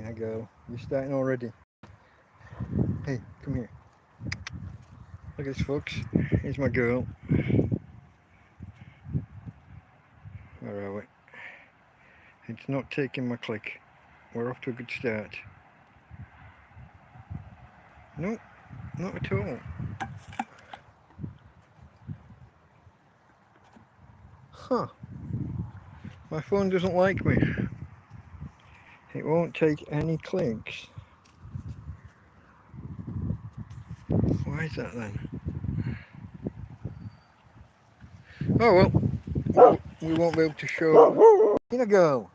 Tina girl, you're starting already. Hey, come here. Look at this, folks. Here's my girl. Where are we? It's not taking my click. We're off to a good start. No, not at all. Huh. My phone doesn't like me. It won't take any clicks. Why is that then? Oh well, we won't be able to show Tina girl.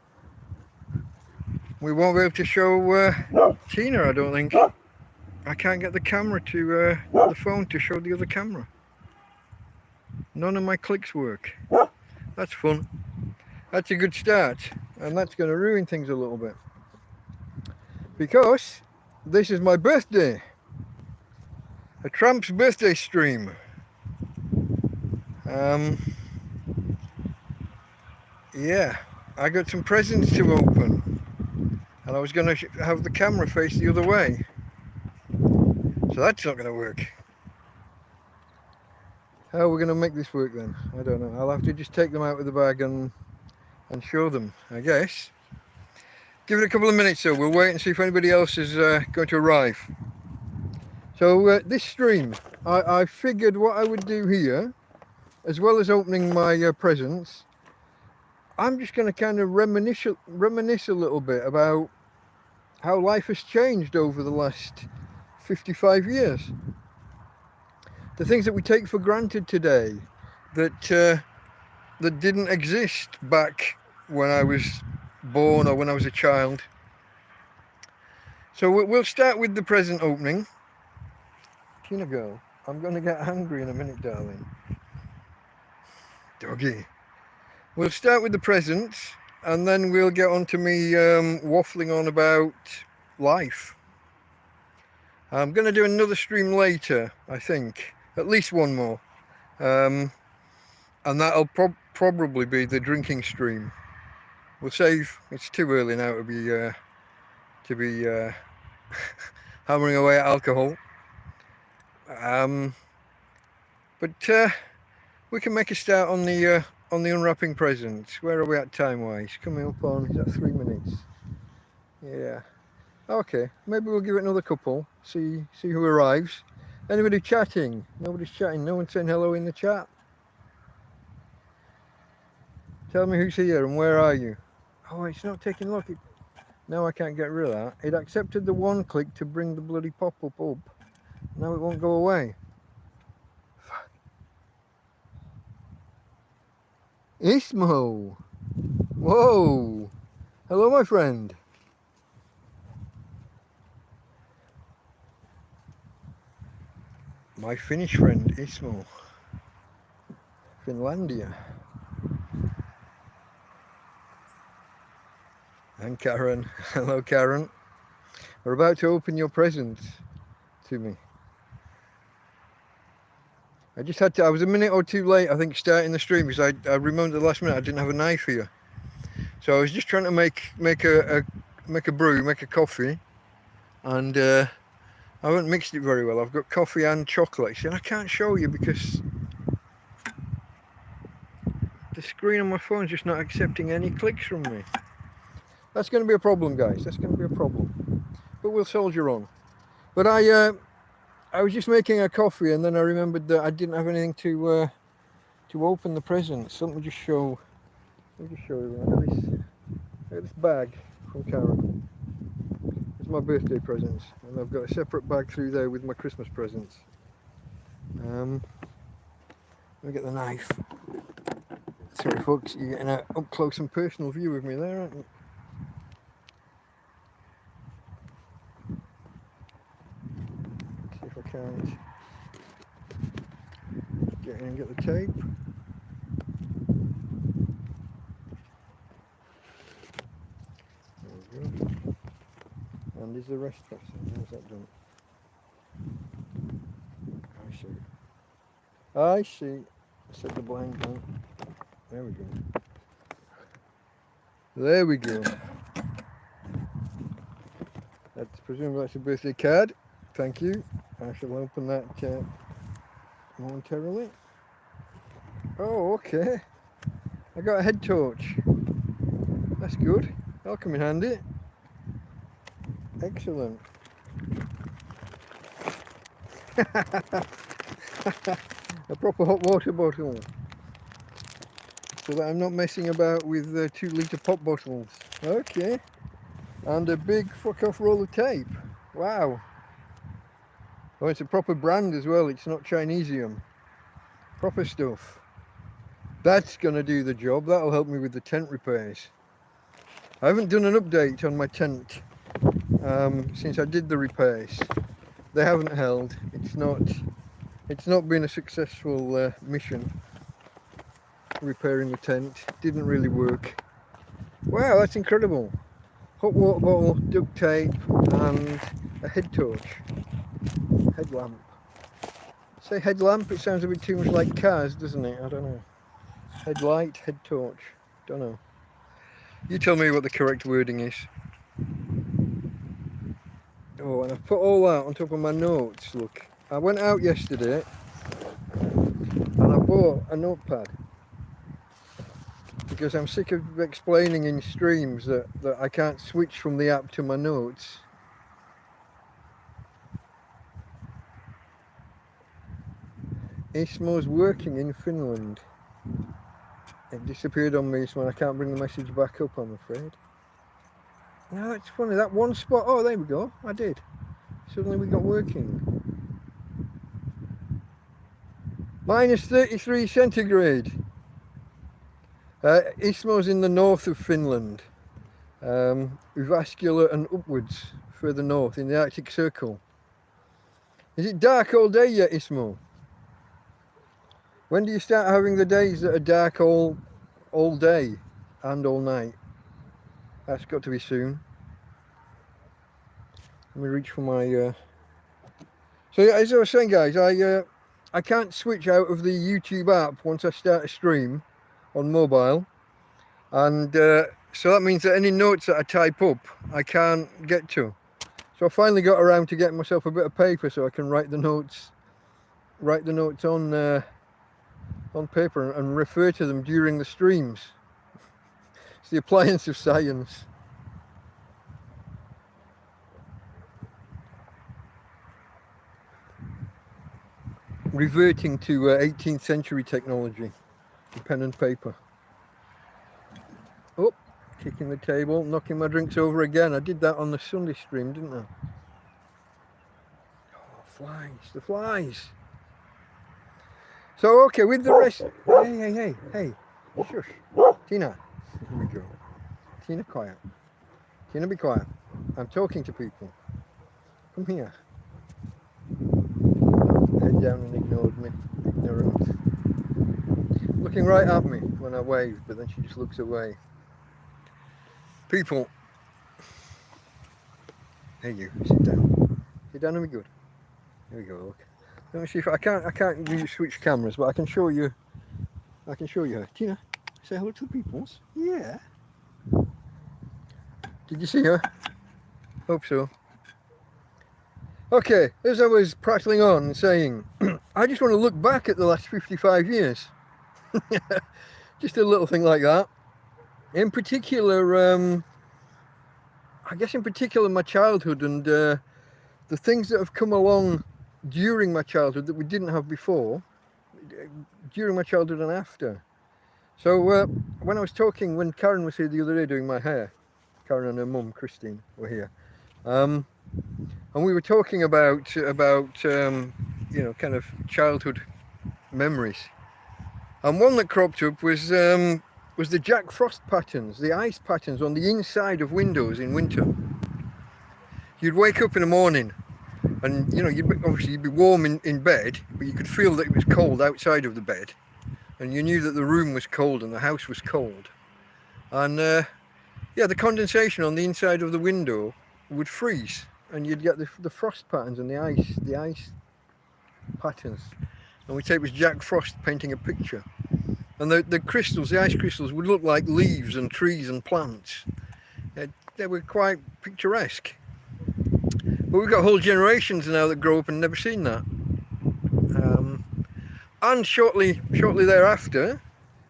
We won't be able to show Tina, I don't think. I can't get the camera to the phone to show the other camera. None of my clicks work. That's fun. That's a good start, and that's going to ruin things a little bit because this is my birthday. A tramp's birthday stream. Yeah, I got some presents to open, and I was going to have the camera face the other way, so that's not going to work. How are we going to make this work then? I don't know. I'll have to just take them out of the bag and show them, I guess. Give it a couple of minutes so we'll wait and see if anybody else is going to arrive. So this stream, I figured what I would do here, as well as opening my presents, I'm just going to kind of reminisce a little bit about how life has changed over the last 55 years. The things that we take for granted today that that didn't exist back when I was born or when I was a child. So we'll start with the present opening. Tina girl, I'm going to get angry in a minute, darling. Doggy. We'll start with the presents, and then we'll get on to me waffling on about life. I'm going to do another stream later, I think. At least one more. And that'll probably be the drinking stream. We'll save, it's too early now to be hammering away at alcohol. But we can make a start on the unwrapping presents. Where are we at time-wise? Coming up on, is that 3 minutes? Yeah. Okay, maybe we'll give it another couple. See who arrives. Anybody chatting? Nobody's chatting. No one's saying hello in the chat. Tell me who's here and where are you? Oh, it's not taking a look. Now I can't get rid of that. It accepted the one click to bring the bloody pop-up up. Now it won't go away. Fuck. Ismo! Whoa! Hello, my friend. My Finnish friend, Ismo. Finlandia. And Karen. Hello, Karen. We're about to open your presents to me. I was a minute or two late, I think, starting the stream because I remembered the last minute I didn't have a knife here. So I was just trying to make a brew, make a coffee, and I haven't mixed it very well. I've got coffee and chocolate. See, and I can't show you because the screen on my phone is just not accepting any clicks from me. That's going to be a problem, guys. That's going to be a problem. But we'll soldier on. But I was just making a coffee, and then I remembered that I didn't have anything to open the presents. So let me just show you. Look at this bag from Karen. It's my birthday presents, and I've got a separate bag through there with my Christmas presents. Let me get the knife. Sorry, folks, you're getting an up close and personal view of me there, aren't you? Can't get in and get the tape. There we go. And is the rest pressing? How's that done? I see. Set the blind down. There we go. There we go. presume that's a birthday card. Thank you. I shall open that momentarily. Oh, okay. I got a head torch. That's good. That'll come in handy. Excellent. A proper hot water bottle. So that I'm not messing about with 2-litre pop bottles. Okay. And a big fuck off roll of tape. Wow. Oh, it's a proper brand as well. It's not Chinesium. Proper stuff. That's going to do the job. That'll help me with the tent repairs. I haven't done an update on my tent since I did the repairs. They haven't held. It's not been a successful mission. Repairing the tent didn't really work. Wow, that's incredible. Hot water bottle, duct tape, and a head torch. Headlamp. Say headlamp, it sounds a bit too much like cars, doesn't it? I don't know. Headlight, head torch. Don't know. You tell me what the correct wording is. Oh, and I've put all that on top of my notes. Look, I went out yesterday and I bought a notepad because I'm sick of explaining in streams that I can't switch from the app to my notes. Ismo's working in Finland. It disappeared on me, so I can't bring the message back up, I'm afraid. No, it's funny, that one spot, oh there we go, I did. Suddenly we got working. Minus 33 centigrade. Ismo's in the north of Finland. Vascular and upwards, further north, in the Arctic Circle. Is it dark all day yet, Ismo? When do you start having the days that are dark all day and all night? That's got to be soon. Let me reach for my... So as I was saying, guys, I can't switch out of the YouTube app once I start a stream on mobile. And so that means that any notes that I type up, I can't get to. So I finally got around to getting myself a bit of paper so I can write the notes on paper and refer to them during the streams. It's the appliance of science. Reverting to 18th century technology, pen and paper. Oh, kicking the table, knocking my drinks over again. I did that on the Sunday stream, didn't I? Oh, flies, the flies. So, okay, with the rest... Hey, shush. Tina, here we go. Tina, quiet. Tina, be quiet. I'm talking to people. Come here. Head down and ignored me. Ignorant. Looking right at me when I wave, but then she just looks away. People. Hey you, sit down. Sit down and be good. Here we go, look. Let me see if I can't really switch cameras, but I can show you her. Tina, say hello to the peoples. Yeah. Did you see her? Hope so. Okay, as I was prattling on saying, I just want to look back at the last 55 years. Just a little thing like that. In particular, I guess in particular my childhood and the things that have come along during my childhood that we didn't have before, during my childhood and after. So when I was talking, when Karen was here the other day doing my hair, Karen and her mum Christine were here, and we were talking about you know, kind of childhood memories, and one that cropped up was the Jack Frost patterns, the ice patterns on the inside of windows in winter. You'd wake up in the morning and, you know, you'd be warm in bed, but you could feel that it was cold outside of the bed, and you knew that the room was cold and the house was cold. And yeah, the condensation on the inside of the window would freeze, and you'd get the frost patterns and the ice patterns. And we say it was Jack Frost painting a picture. And the crystals, the ice crystals, would look like leaves and trees and plants. They were quite picturesque. But we've got whole generations now that grow up and never seen that. And shortly thereafter,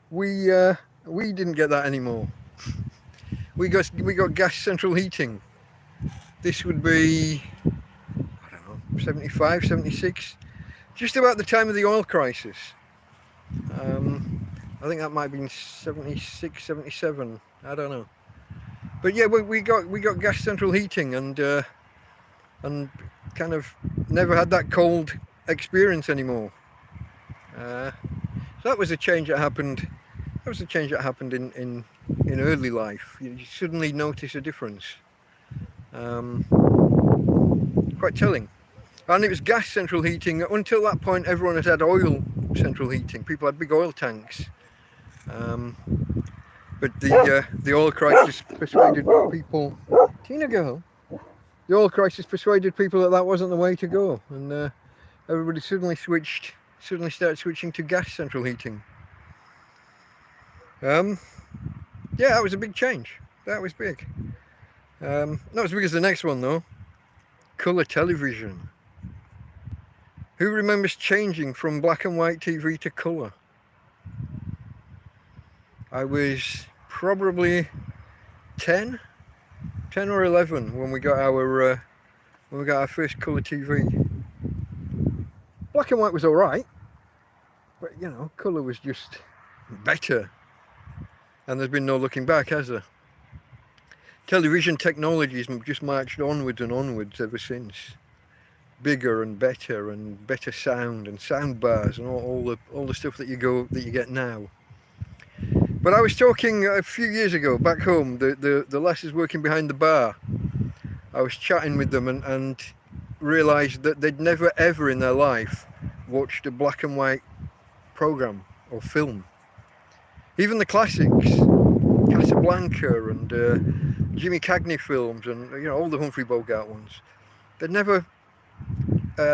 we didn't get that anymore. We got gas central heating. This would be, I don't know, 75, 76, just about the time of the oil crisis. I think that might have been 76, 77. I don't know. But yeah, we got gas central heating and kind of never had that cold experience anymore. So that was a change that happened. That was a change that happened in early life. You suddenly notice a difference. Quite telling. And it was gas central heating. Until that point, everyone had oil central heating. People had big oil tanks. But the oil crisis persuaded people. Tina girl. The oil crisis persuaded people that wasn't the way to go, and everybody suddenly started switching to gas central heating. Yeah, that was a big change. That was big. Not as big as the next one though. Colour television. Who remembers changing from black and white TV to colour? I was probably 10 or 11 when we got our first colour TV. Black and white was all right, but you know, colour was just better. And there's been no looking back, has there? Television technology has just marched onwards and onwards ever since. Bigger and better sound and sound bars and all the stuff that you get now. But I was talking a few years ago back home. The lasses working behind the bar. I was chatting with them and realised that they'd never ever in their life watched a black and white programme or film. Even the classics, Casablanca and Jimmy Cagney films, and you know, all the Humphrey Bogart ones. They'd never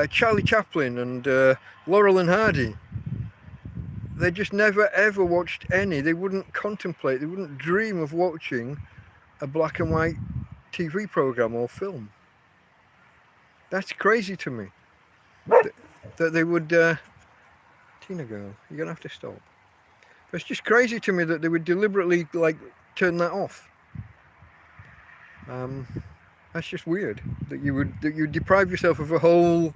Charlie Chaplin and Laurel and Hardy. They just never ever watched any. They wouldn't contemplate, they wouldn't dream of watching a black and white TV programme or film. That's crazy to me. That they would, Tina girl, you're going to have to stop. It's just crazy to me that they would deliberately like turn that off. That's just weird. That you deprive yourself of a whole,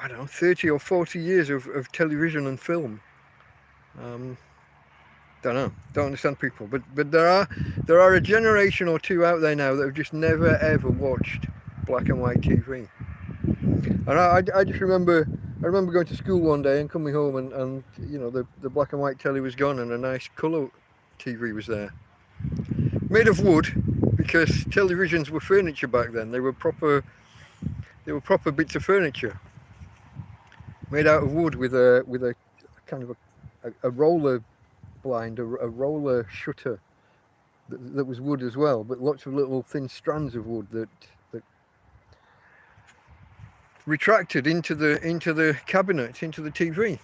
I don't know, 30 or 40 years of television and film. Don't know, don't understand people, but there are a generation or two out there now that have just never ever watched black and white TV. And I just remember going to school one day and coming home and you know, the black and white telly was gone and a nice colour TV was there, made of wood, because televisions were furniture back then. They were proper bits of furniture made out of wood with a kind of a roller blind, a roller shutter that was wood as well, but lots of little thin strands of wood that retracted into the cabinet, into the TV.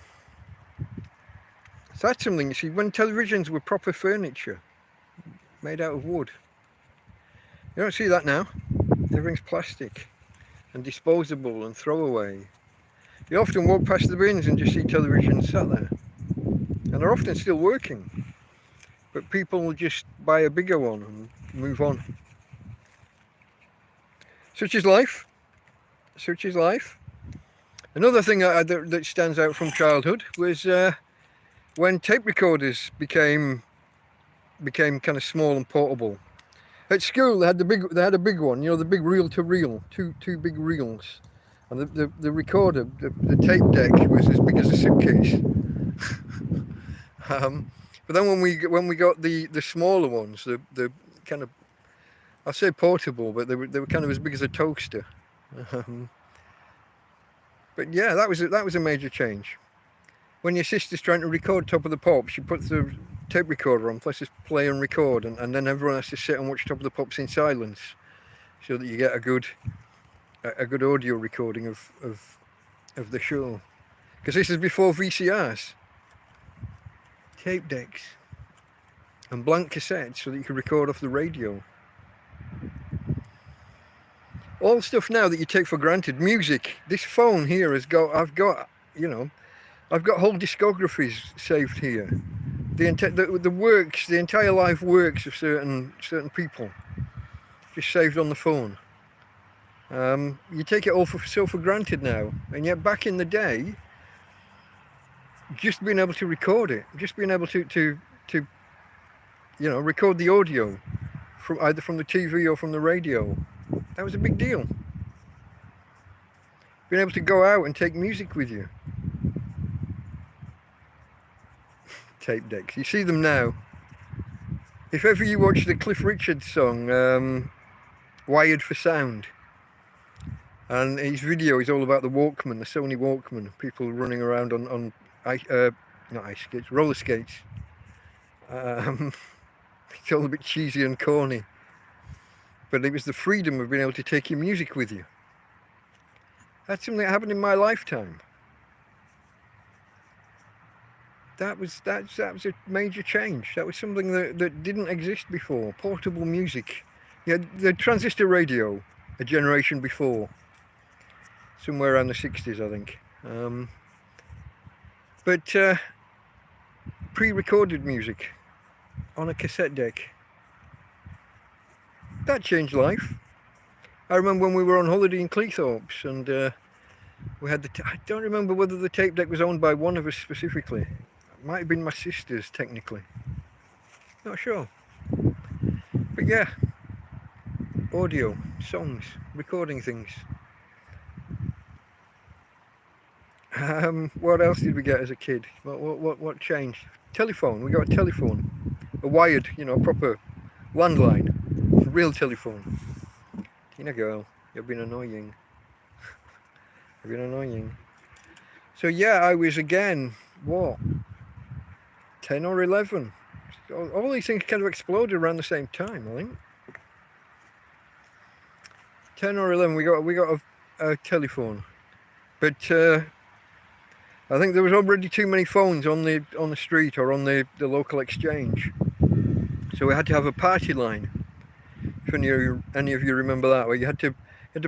So that's something, you see, when televisions were proper furniture made out of wood. You don't see that now. Everything's plastic and disposable and throwaway. You often walk past the bins and just see televisions sat there, and they're often still working, but people will just buy a bigger one and move on. Such is life. Such is life. Another thing that stands out from childhood was when tape recorders became kind of small and portable. At school they had a big one, you know, the big reel-to-reel, two big reels, and the recorder, the tape deck was as big as a suitcase. But then when we got the smaller ones, the kind of, I'll say portable, but they were kind of as big as a toaster. But yeah, that was a major change. When your sister's trying to record Top of the Pops, she puts the tape recorder on, presses play and record, and then everyone has to sit and watch Top of the Pops in silence, so that you get a good audio recording of the show. Because this is before VCRs, tape decks, and blank cassettes, so that you could record off the radio. all stuff now that you take for granted. Music. This phone here has got. I've got whole discographies saved here. The works, the entire life works of certain people, just saved on the phone. You take it all for granted now, and yet back in the day, just being able to record it, just being able to record the audio from either from the TV or from the radio, that was a big deal. Being able to go out and take music with you. Tape decks, you see them now. If ever you watch the Cliff Richard song, Wired for Sound, and his video is all about the Walkman, the Sony Walkman, people running around on not ice skates, roller skates. It's all a bit cheesy and corny, but it was the freedom of being able to take your music with you. That's something that happened in my lifetime. That was a major change. That was something that didn't exist before. Portable music. Yeah, the transistor radio, a generation before, somewhere around the 60s, I think. But pre-recorded music on a cassette deck. That changed life. I remember when we were on holiday in Cleethorpes, and we had I don't remember whether the tape deck was owned by one of us specifically. It might have been my sister's, technically. Not sure. But yeah, audio, songs, recording things. What else did we get as a kid? What changed? Telephone. We got a telephone, a wired, a proper landline, real telephone. Tina girl, you've been annoying. You've been annoying. So yeah, I was again, what, 10 or 11. All these things kind of exploded around the same time, I think. 10 or 11, we got a telephone, but I think there was already too many phones on the street or on the local exchange, so we had to have a party line. If any of you remember that, where you had to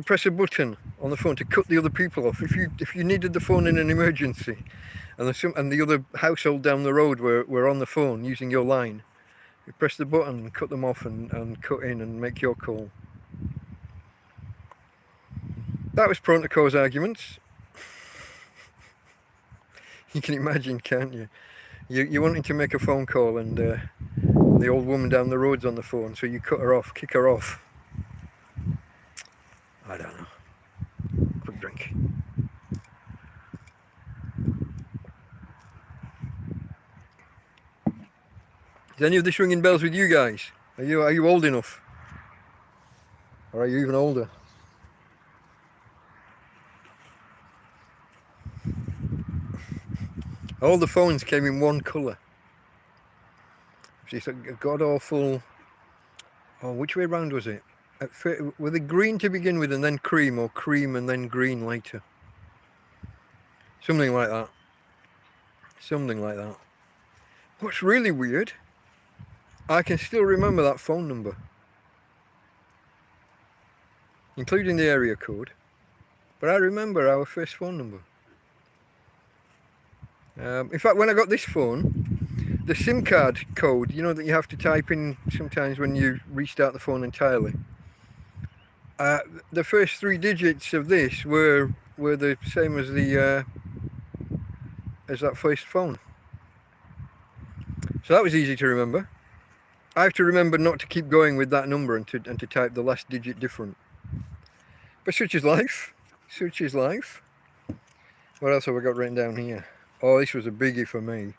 press a button on the phone to cut the other people off if you needed the phone in an emergency, and the other household down the road were on the phone using your line. You press the button and cut them off and cut in and make your call. That was prone to cause arguments. You can imagine, can't you? You wanting to make a phone call, and the old woman down the road's on the phone, so you cut her off, kick her off. I don't know. Quick drink. Is any of this ringing bells with you guys? Are you old enough? Or are you even older? All the phones came in one colour. It's a god-awful... Oh, which way round was it? Were they green to begin with and then cream, or cream and then green later? Something like that. Something like that. What's really weird, I can still remember that phone number, including the area code, but I remember our first phone number. In fact, when I got this phone, the SIM card code, that you have to type in sometimes when you restart the phone entirely, the first 3 digits of this were the same as as that first phone. So that was easy to remember. I have to remember not to keep going with that number and to type the last digit different. But such is life. Such is life. What else have I got written down here? Oh, this was a biggie for me.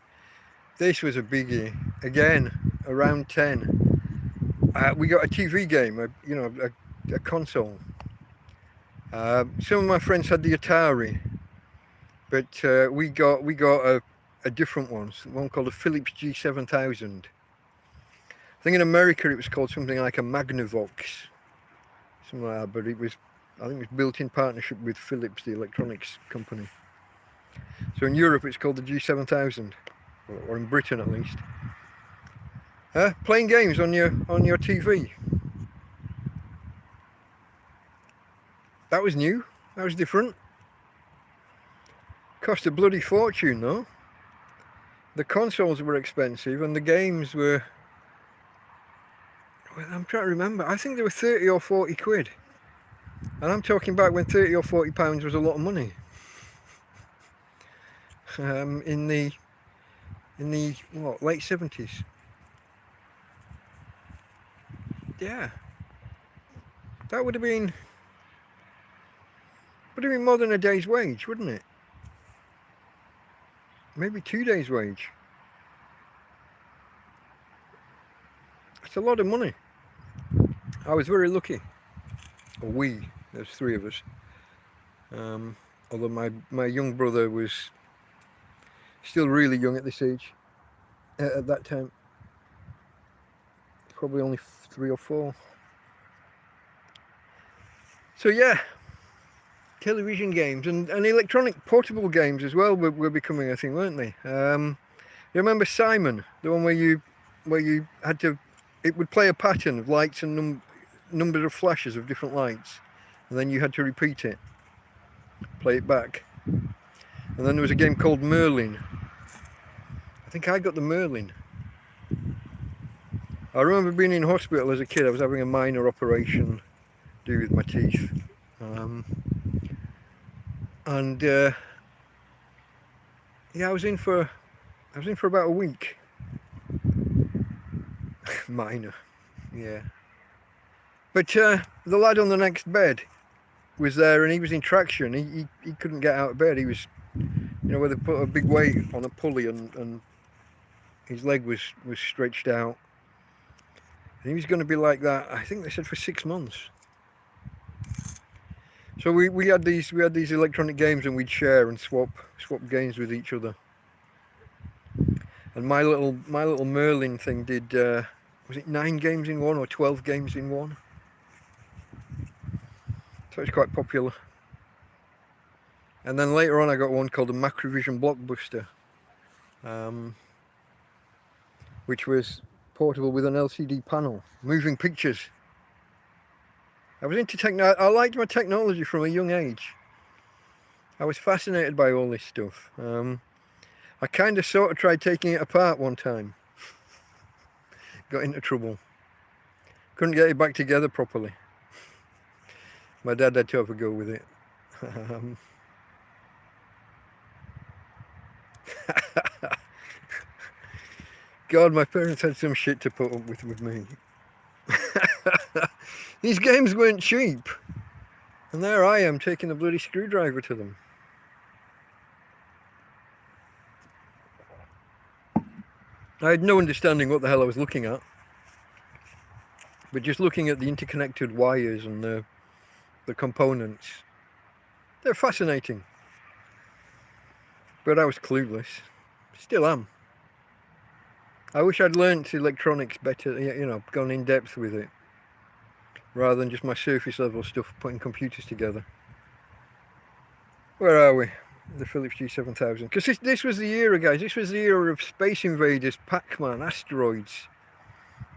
This was a biggie. Again, around 10. We got a TV game, a console. Some of my friends had the Atari, but we got a different one called a Philips G7000. I think in America it was called something like a Magnavox, something like that, but I think it was built in partnership with Philips, the electronics company. So in Europe it's called the G7000, or in Britain at least. Playing games on your TV. That was new. That was different. Cost a bloody fortune though. The consoles were expensive and the games were, well, I'm trying to remember, I think they were 30 or 40 quid. And I'm talking back when 30 or 40 pounds was a lot of money. In the what, late 70s. Yeah. That would have been more than a day's wage, wouldn't it? Maybe 2 days' wage. It's a lot of money. I was very lucky. Or there's 3 of us. Although my young brother was still really young at this age. At that time. Probably only 3 or 4. So yeah. Television games and electronic portable games as well were becoming a thing, weren't they? You remember Simon, the one where you had to, it would play a pattern of lights and numbers of flashes of different lights, and then you had to repeat it, play it back. And then there was a game called Merlin. I think I got the Merlin. I remember being in hospital as a kid. I was having a minor operation to do with my teeth. Yeah, I was in for about a week. Minor, yeah. But the lad on the next bed was there, and he was in traction. He couldn't get out of bed. He was, you know, where they put a big weight on a pulley, and his leg was stretched out. And he was going to be like that. I think they said for 6 months. So we had these electronic games, and we'd share and swap games with each other. And my little Merlin thing did, was it 9 games in one or 12 games in one? So it's quite popular. And then later on I got one called a Macrovision Blockbuster, which was portable with an LCD panel, moving pictures. I was into I liked my technology from a young age. I was fascinated by all this stuff. I kind of sort of tried taking it apart one time. Got into trouble. Couldn't get it back together properly. My dad had to have a go with it. God, my parents had some shit to put up with me. These games weren't cheap. And there I am taking a bloody screwdriver to them. I had no understanding what the hell I was looking at. But just looking at the interconnected wires and the components, they're fascinating. But I was clueless. Still am. I wish I'd learnt electronics better, you know, gone in depth with it, rather than just my surface level stuff, putting computers together. Where are we? The Philips G7000. Because this was the era, guys. This was the era of Space Invaders, Pac-Man, Asteroids.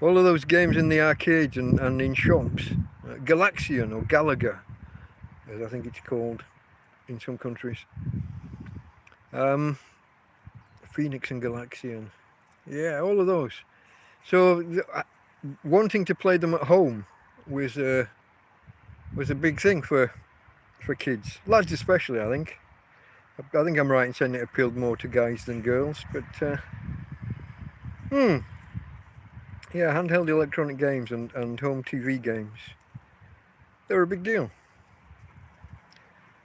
All of those games in the arcades and in shops. Galaxian or Galaga, as I think it's called in some countries. Phoenix and Galaxian. Yeah, all of those. So wanting to play them at home was a big thing for kids, lads especially. I think I'm right in saying it appealed more to guys than girls. But yeah, handheld electronic games and home TV games, they were a big deal.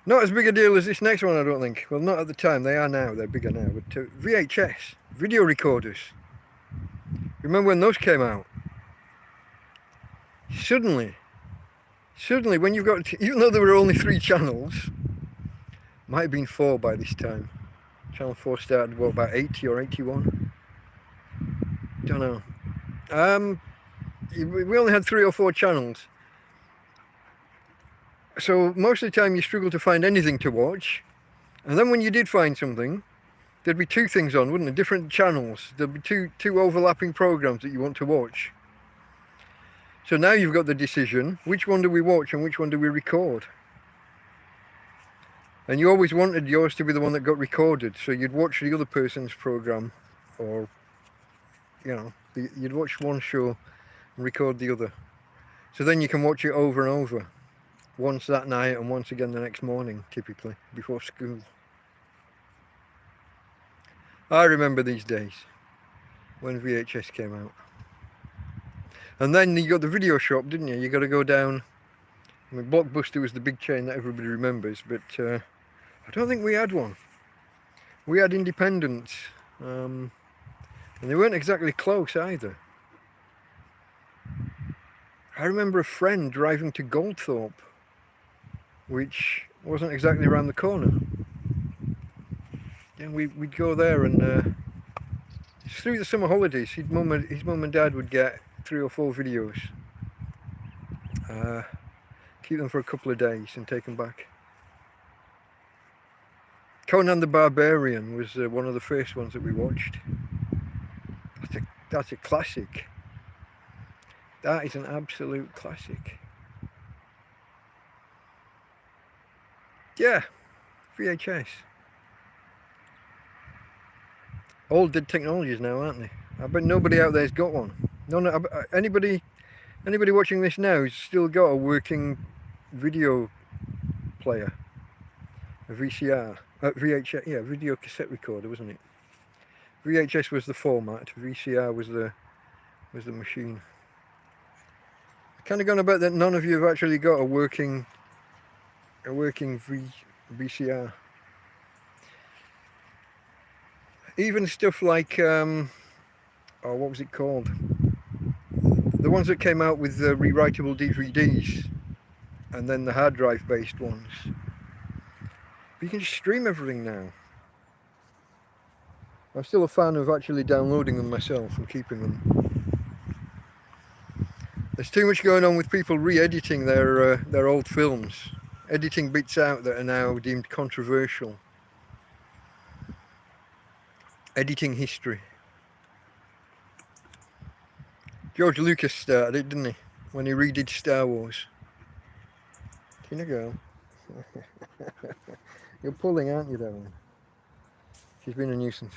Not as big a deal as this next one, I don't think. Well, not at the time. They are now. They're bigger now. But VHS, video recorders. Remember when those came out? Suddenly, when you've got, even though there were only 3 channels, might have been 4 by this time. Channel 4 started, what, about 80 or 81? Don't know. We only had 3 or 4 channels. So most of the time you struggle to find anything to watch. And then when you did find something, there'd be 2 things on, wouldn't there? Different channels. There'd be two overlapping programs that you want to watch. So now you've got the decision, which one do we watch and which one do we record? And you always wanted yours to be the one that got recorded, so you'd watch the other person's program, or you'd watch one show and record the other. So then you can watch it over and over, once that night and once again the next morning, typically, before school. I remember these days, when VHS came out. And then you got the video shop, didn't you? You got to go down. I mean, Blockbuster was the big chain that everybody remembers, but I don't think we had one. We had independents, and they weren't exactly close either. I remember a friend driving to Goldthorpe, which wasn't exactly around the corner. And we'd go there, and through the summer holidays, his mum and dad would get 3 or 4 videos, keep them for a couple of days and take them back. Conan the Barbarian was one of the first ones that we watched. That's a classic. That is an absolute classic. Yeah, VHS. All dead technologies now, aren't they? I bet nobody out there's got one. Anybody watching this now has still got a working video player, a VCR, VHS, yeah, video cassette recorder, wasn't it? VHS was the format, VCR was the machine. I kind of gone about that none of you have actually got a working VCR. Even stuff like what was it called? The ones that came out with the rewritable DVDs, and then the hard drive based ones. But you can just stream everything now. I'm still a fan of actually downloading them myself and keeping them. There's too much going on with people re-editing their old films, editing bits out that are now deemed controversial. Editing history. George Lucas started it, didn't he? When he redid Star Wars. Tina girl. You're pulling, aren't you, darling? She's been a nuisance.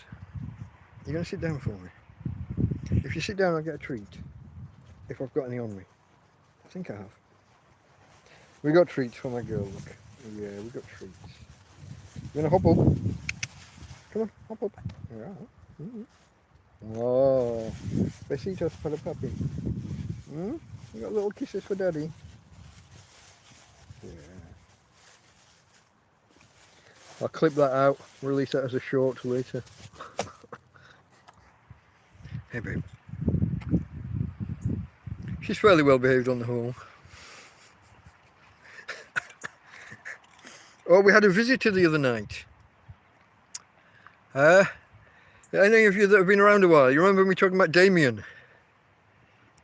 You're going to sit down for me? If you sit down, I'll get a treat. If I've got any on me. I think I have. We got treats for my girl, look. Yeah, we got treats. You going to hop up? Come on, hop up. Yeah. Mm-hmm. Oh, besitos para papi. You got little kisses for daddy. Yeah. I'll clip that out, release that as a short later. Hey babe. She's fairly well behaved on the whole. Oh, we had a visitor the other night. Any of you that have been around a while, you remember me talking about Damien?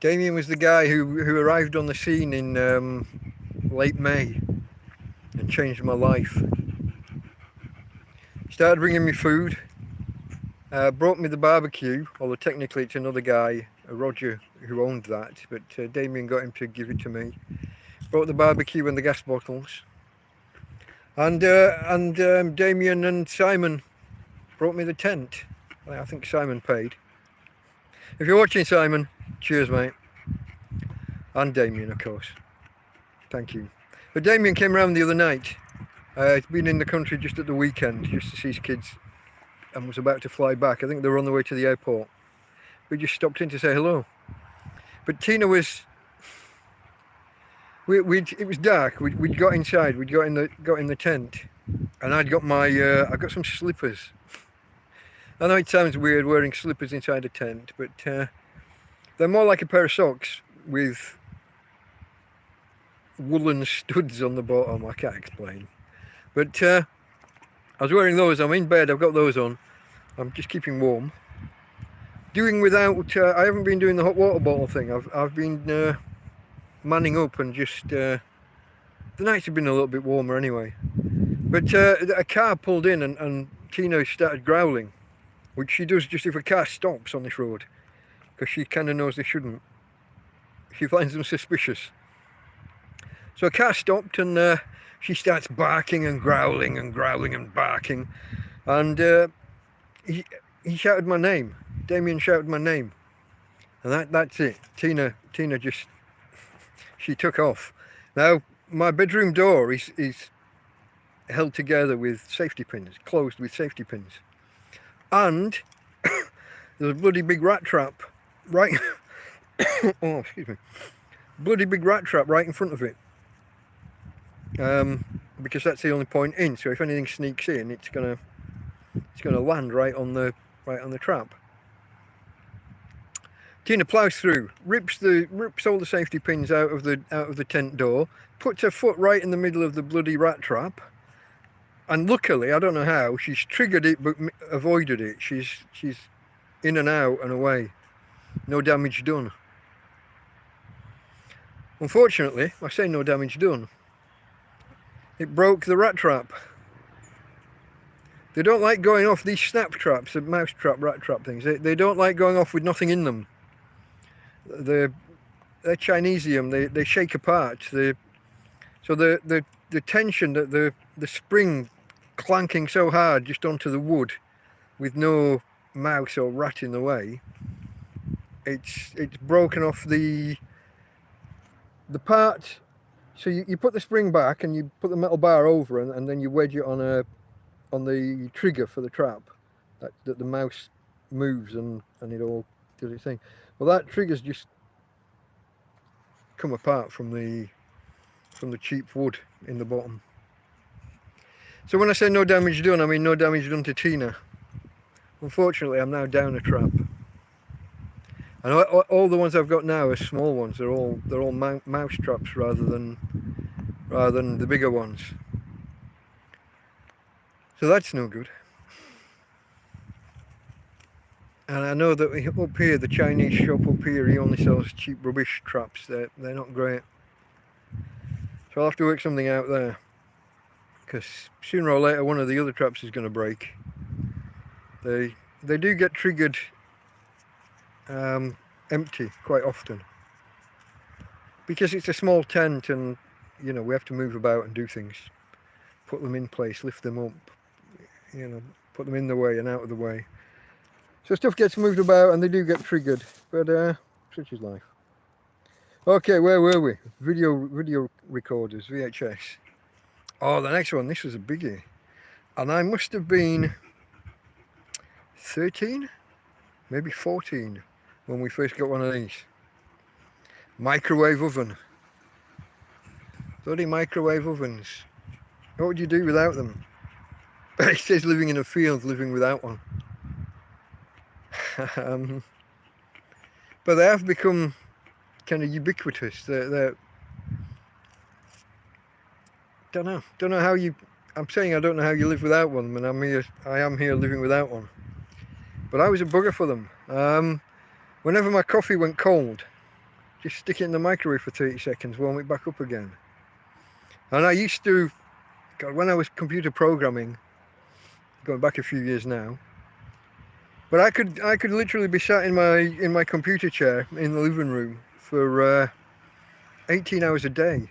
Damien was the guy who arrived on the scene in late May and changed my life. Started bringing me food, brought me the barbecue, although technically it's another guy, Roger, who owned that, but Damien got him to give it to me. Brought the barbecue and the gas bottles. And Damien and Simon brought me the tent. I think Simon paid. If you're watching, Simon, cheers, mate. And Damien, of course. Thank you. But Damien came around the other night. He's been in the country just at the weekend, just to see his kids, and was about to fly back. I think they were on the way to the airport. We just stopped in to say hello. But Tina was... it was dark. We'd got inside. We'd got in the tent, and I got some slippers. I know it sounds weird wearing slippers inside a tent, but they're more like a pair of socks with woolen studs on the bottom. I can't explain. But I was wearing those. I'm in bed. I've got those on. I'm just keeping warm. Doing without. I haven't been doing the hot water bottle thing. I've been manning up and just. The nights have been a little bit warmer anyway. But a car pulled in and Tina started growling, which she does just if a car stops on this road, because she kind of knows they shouldn't. She finds them suspicious. So a car stopped and she starts barking and growling and growling and barking, and he shouted my name. Damien shouted my name, and that's it. Tina just, she took off. Now my bedroom door is held together with safety pins, closed with safety pins, and there's a bloody big rat trap right. Oh, excuse me. Bloody big rat trap right in front of it. Because that's the only point in. So if anything sneaks in, it's gonna land right on the trap. Tina plows through, rips all the safety pins out of the tent door, puts her foot right in the middle of the bloody rat trap, and luckily, I don't know how, she's triggered it but avoided it. She's in and out and away. No damage done. Unfortunately, I say no damage done. It broke the rat trap. They don't like going off, these snap traps, the mouse trap, rat trap things. They don't like going off with nothing in them. They're Chinesium. They shake apart. So the tension that the spring clanking so hard just onto the wood, with no mouse or rat in the way, it's broken off the part. So you put the spring back and you put the metal bar over, and then you wedge it on the trigger for the trap, that the mouse moves and it all does its thing. Well, that trigger's just come apart from the cheap wood in the bottom. So when I say no damage done, I mean no damage done to Tina. Unfortunately, I'm now down a trap, and all the ones I've got now are small ones. They're all mouse traps rather than the bigger ones. So that's no good. And I know that up here, the Chinese shop up here, he only sells cheap rubbish traps. They're not great. So I'll have to work something out there, because sooner or later one of the other traps is going to break. They do get triggered empty quite often, because it's a small tent, and you know, we have to move about and do things, put them in place, lift them up, you know, put them in the way and out of the way. So stuff gets moved about and they do get triggered, but such is life. Okay, where were we? Video recorders, VHS. Oh, the next one, this was a biggie. And I must have been 13, maybe 14, when we first got one of these. Microwave oven. Bloody microwave ovens. What would you do without them? It says living in a field, living without one. But they have become kind of ubiquitous. They're don't know how you. I'm saying I don't know how you live without one, and I am here living without one. But I was a bugger for them. Whenever my coffee went cold, just stick it in the microwave for 30 seconds, warm it back up again. And I used to, God, when I was computer programming, going back a few years now. But I could literally be sat in my computer chair in the living room for 18 hours a day.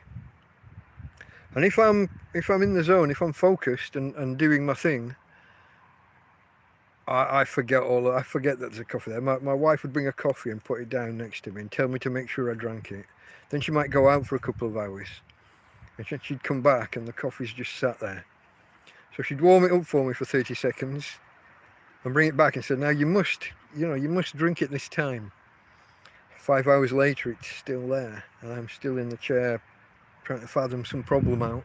And if I'm in the zone, if I'm focused and doing my thing, I forget that there's a coffee there. My wife would bring a coffee and put it down next to me and tell me to make sure I drank it. Then she might go out for a couple of hours, and she'd come back and the coffee's just sat there. So she'd warm it up for me for 30 seconds and bring it back and said, now you must drink it this time. 5 hours later, it's still there, and I'm still in the chair trying to fathom some problem out.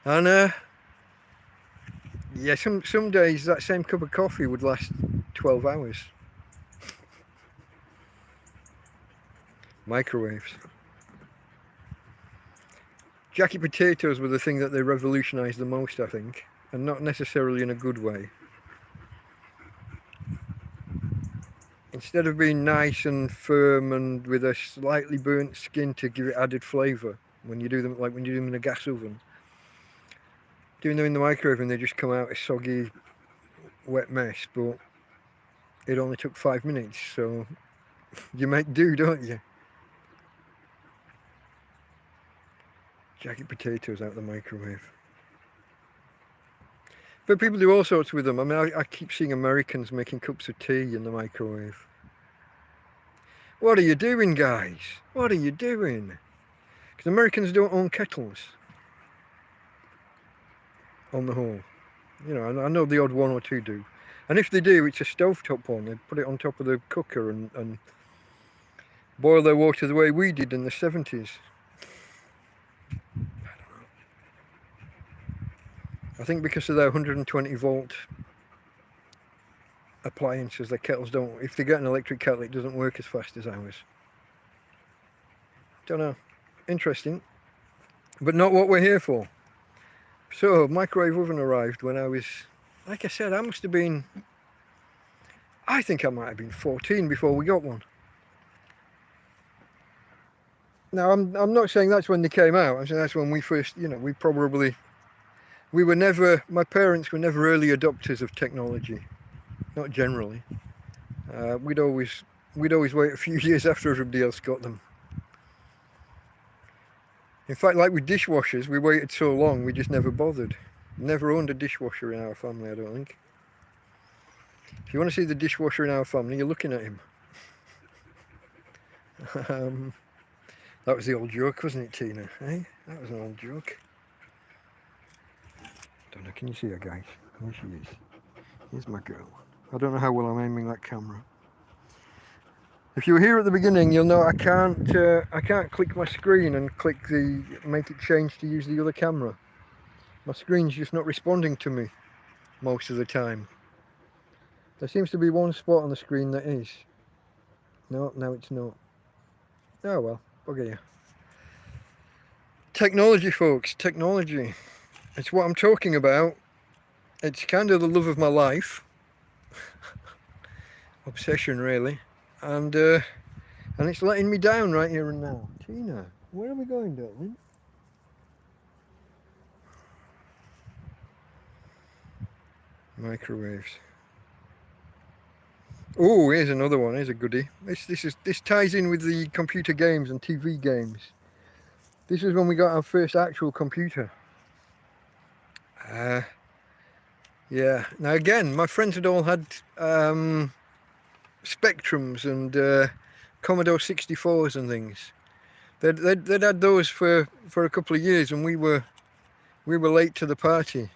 And yeah, some days that same cup of coffee would last 12 hours. Microwaves. Jacket potatoes were the thing that they revolutionised the most, I think, and not necessarily in a good way. Instead of being nice and firm and with a slightly burnt skin to give it added flavour when you do them, like when you do them in a gas oven, doing them in the microwave and they just come out a soggy, wet mess. But it only took 5 minutes, so you make do, don't you? Jacket potatoes out the microwave. But people do all sorts with them. I mean, I keep seeing Americans making cups of tea in the microwave. What are you doing, guys? What are you doing? Because Americans don't own kettles. On the whole. You know, I know the odd one or two do. And if they do, it's a stovetop one. They put it on top of the cooker and boil their water the way we did in the 70s. I think because of their 120 volt appliances, their kettles don't, if they get an electric kettle, it doesn't work as fast as ours. Don't know. Interesting. But not what we're here for. So, microwave oven arrived when I was, like I said, I must have been, I think I might have been 14 before we got one. Now, I'm not saying that's when they came out. I'm saying that's when we first, you know, we were never, my parents were never early adopters of technology. Not generally. We'd always wait a few years after everybody else got them. In fact, like with dishwashers, we waited so long, we just never bothered. Never owned a dishwasher in our family, I don't think. If you want to see the dishwasher in our family, you're looking at him. That was the old joke, wasn't it, Tina? Eh? That was an old joke. Don't know, can you see her, guys? There she is. Here's my girl. I don't know how well I'm aiming that camera. If you were here at the beginning, you'll know I can't click my screen and make it change to use the other camera. My screen's just not responding to me most of the time. There seems to be one spot on the screen that is. No, now it's not. Oh well, bugger you. Technology, folks, technology. It's what I'm talking about. It's kind of the love of my life. Obsession, really. And it's letting me down right here and now. Tina, where are we going, darling? Microwaves. Oh, here's another one. Here's a goodie. This ties in with the computer games and TV games. This is when we got our first actual computer. Yeah. Now again, my friends had all had Spectrums and Commodore 64s and things. They'd had those for a couple of years, and we were late to the party.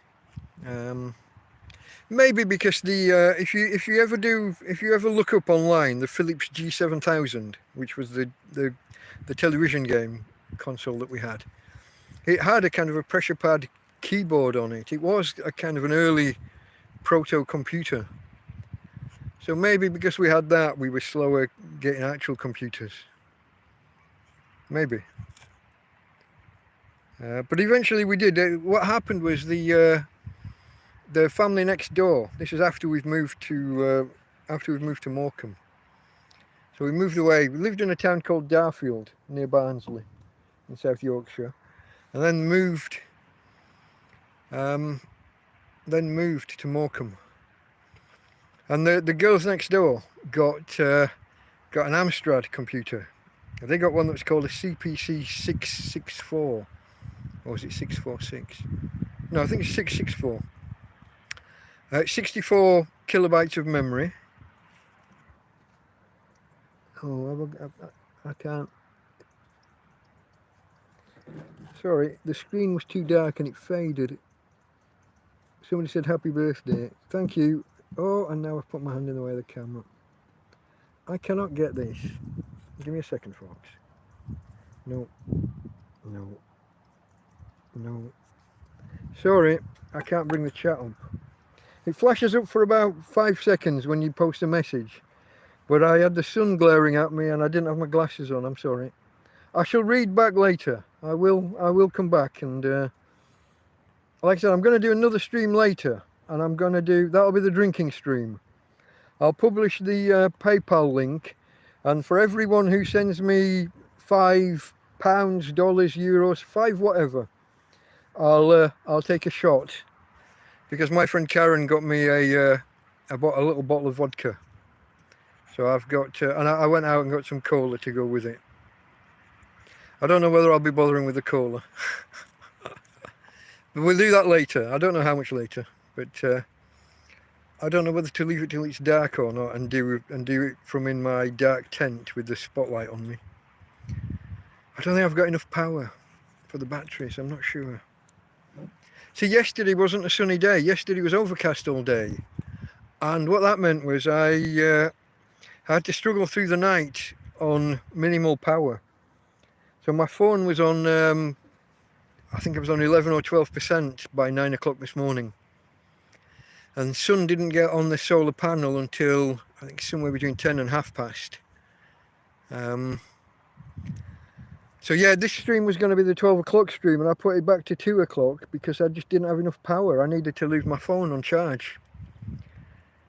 Maybe because the if you ever look up online the Philips G7000, which was the television game console that we had, it had a kind of a pressure pad keyboard on it. It was a kind of an early proto computer. So maybe because we had that, we were slower getting actual computers. Maybe. But eventually we did. What happened was the family next door. This is after we've moved to Morecambe. So we moved away. We lived in a town called Darfield near Barnsley, in South Yorkshire, and then moved to Morecambe. And the girls next door got an Amstrad computer. They got one that was called a CPC 664, or was it 646? No, I think it's 664. 64 kilobytes of memory. Oh, I can't. Sorry, the screen was too dark and it faded. Somebody said happy birthday. Thank you. Oh, and now I've put my hand in the way of the camera. I cannot get this. Give me a second, folks. No. Sorry, I can't bring the chat up. It flashes up for about 5 seconds when you post a message. But I had the sun glaring at me and I didn't have my glasses on. I'm sorry. I shall read back later. I will come back and like I said, I'm going to do another stream later. And I'm going to that'll be the drinking stream. I'll publish the PayPal link, and for everyone who sends me £5, dollars, euros, 5 whatever, I'll take a shot, because my friend Karen got me a little bottle of vodka. So I've got, and I went out and got some cola to go with it. I don't know whether I'll be bothering with the cola. But we'll do that later. I don't know how much later, but I don't know whether to leave it till it's dark or not and do it from in my dark tent with the spotlight on me. I don't think I've got enough power for the batteries, I'm not sure. See, yesterday wasn't a sunny day. Yesterday was overcast all day. And what that meant was I had to struggle through the night on minimal power. So my phone was on, I think it was on 11 or 12% by 9 o'clock this morning. And the sun didn't get on the solar panel until, I think, somewhere between 10 and half past. So yeah, this stream was going to be the 12 o'clock stream, and I put it back to 2 o'clock because I just didn't have enough power. I needed to leave my phone on charge.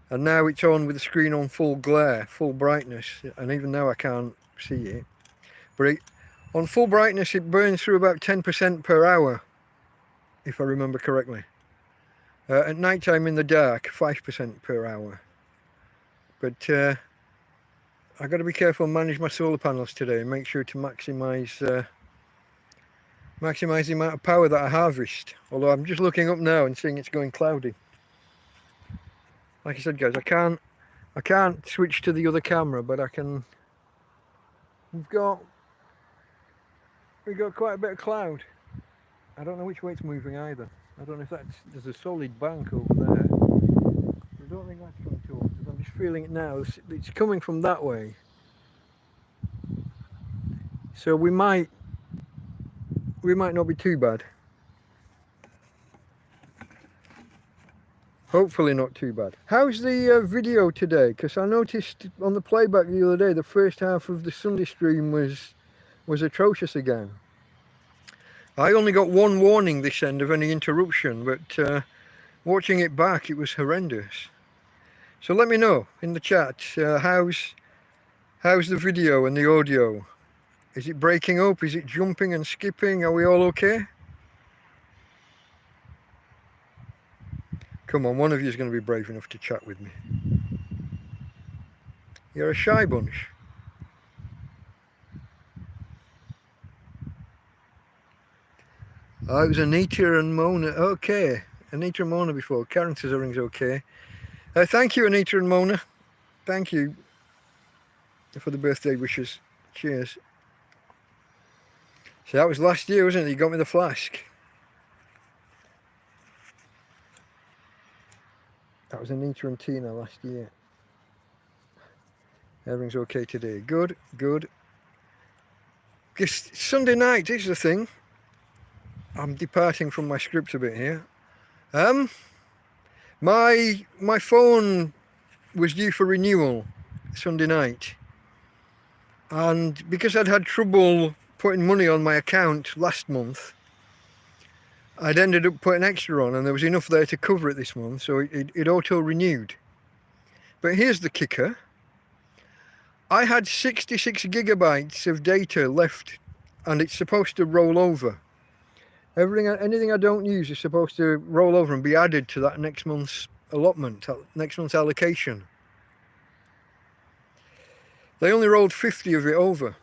And now it's on with the screen on full glare, full brightness, and even now I can't see it. But on full brightness it burns through about 10% per hour, if I remember correctly. At night time in the dark, 5% per hour. But I've got to be careful and manage my solar panels today and make sure to maximise the amount of power that I harvest. Although I'm just looking up now and seeing it's going cloudy. Like I said, guys, I can't switch to the other camera, but I can. We've got quite a bit of cloud. I don't know which way it's moving either. I don't know if there's a solid bank over there. I don't think that's coming towards us. I'm just feeling it now. It's coming from that way. So we might not be too bad. Hopefully not too bad. How's the video today? Because I noticed on the playback the other day, the first half of the Sunday stream was atrocious again. I only got one warning this end of any interruption, but watching it back, it was horrendous. So let me know in the chat, how's the video and the audio? Is it breaking up? Is it jumping and skipping? Are we all okay? Come on, one of you is going to be brave enough to chat with me. You're a shy bunch. Oh, it was Anita and Mona. Okay, Anita and Mona before. Karen says everything's okay. Thank you, Anita and Mona. Thank you for the birthday wishes. Cheers. So that was last year, wasn't it? You got me the flask. That was Anita and Tina last year. Everything's okay today. Good, good. Because Sunday night, this is the thing. I'm departing from my script a bit here. My phone was due for renewal Sunday night. And because I'd had trouble putting money on my account last month, I'd ended up putting extra on, and there was enough there to cover it this month, so it auto-renewed. But here's the kicker. I had 66 gigabytes of data left, and it's supposed to roll over. Anything I don't use is supposed to roll over and be added to that next month's allotment, next month's allocation. They only rolled 50 of it over.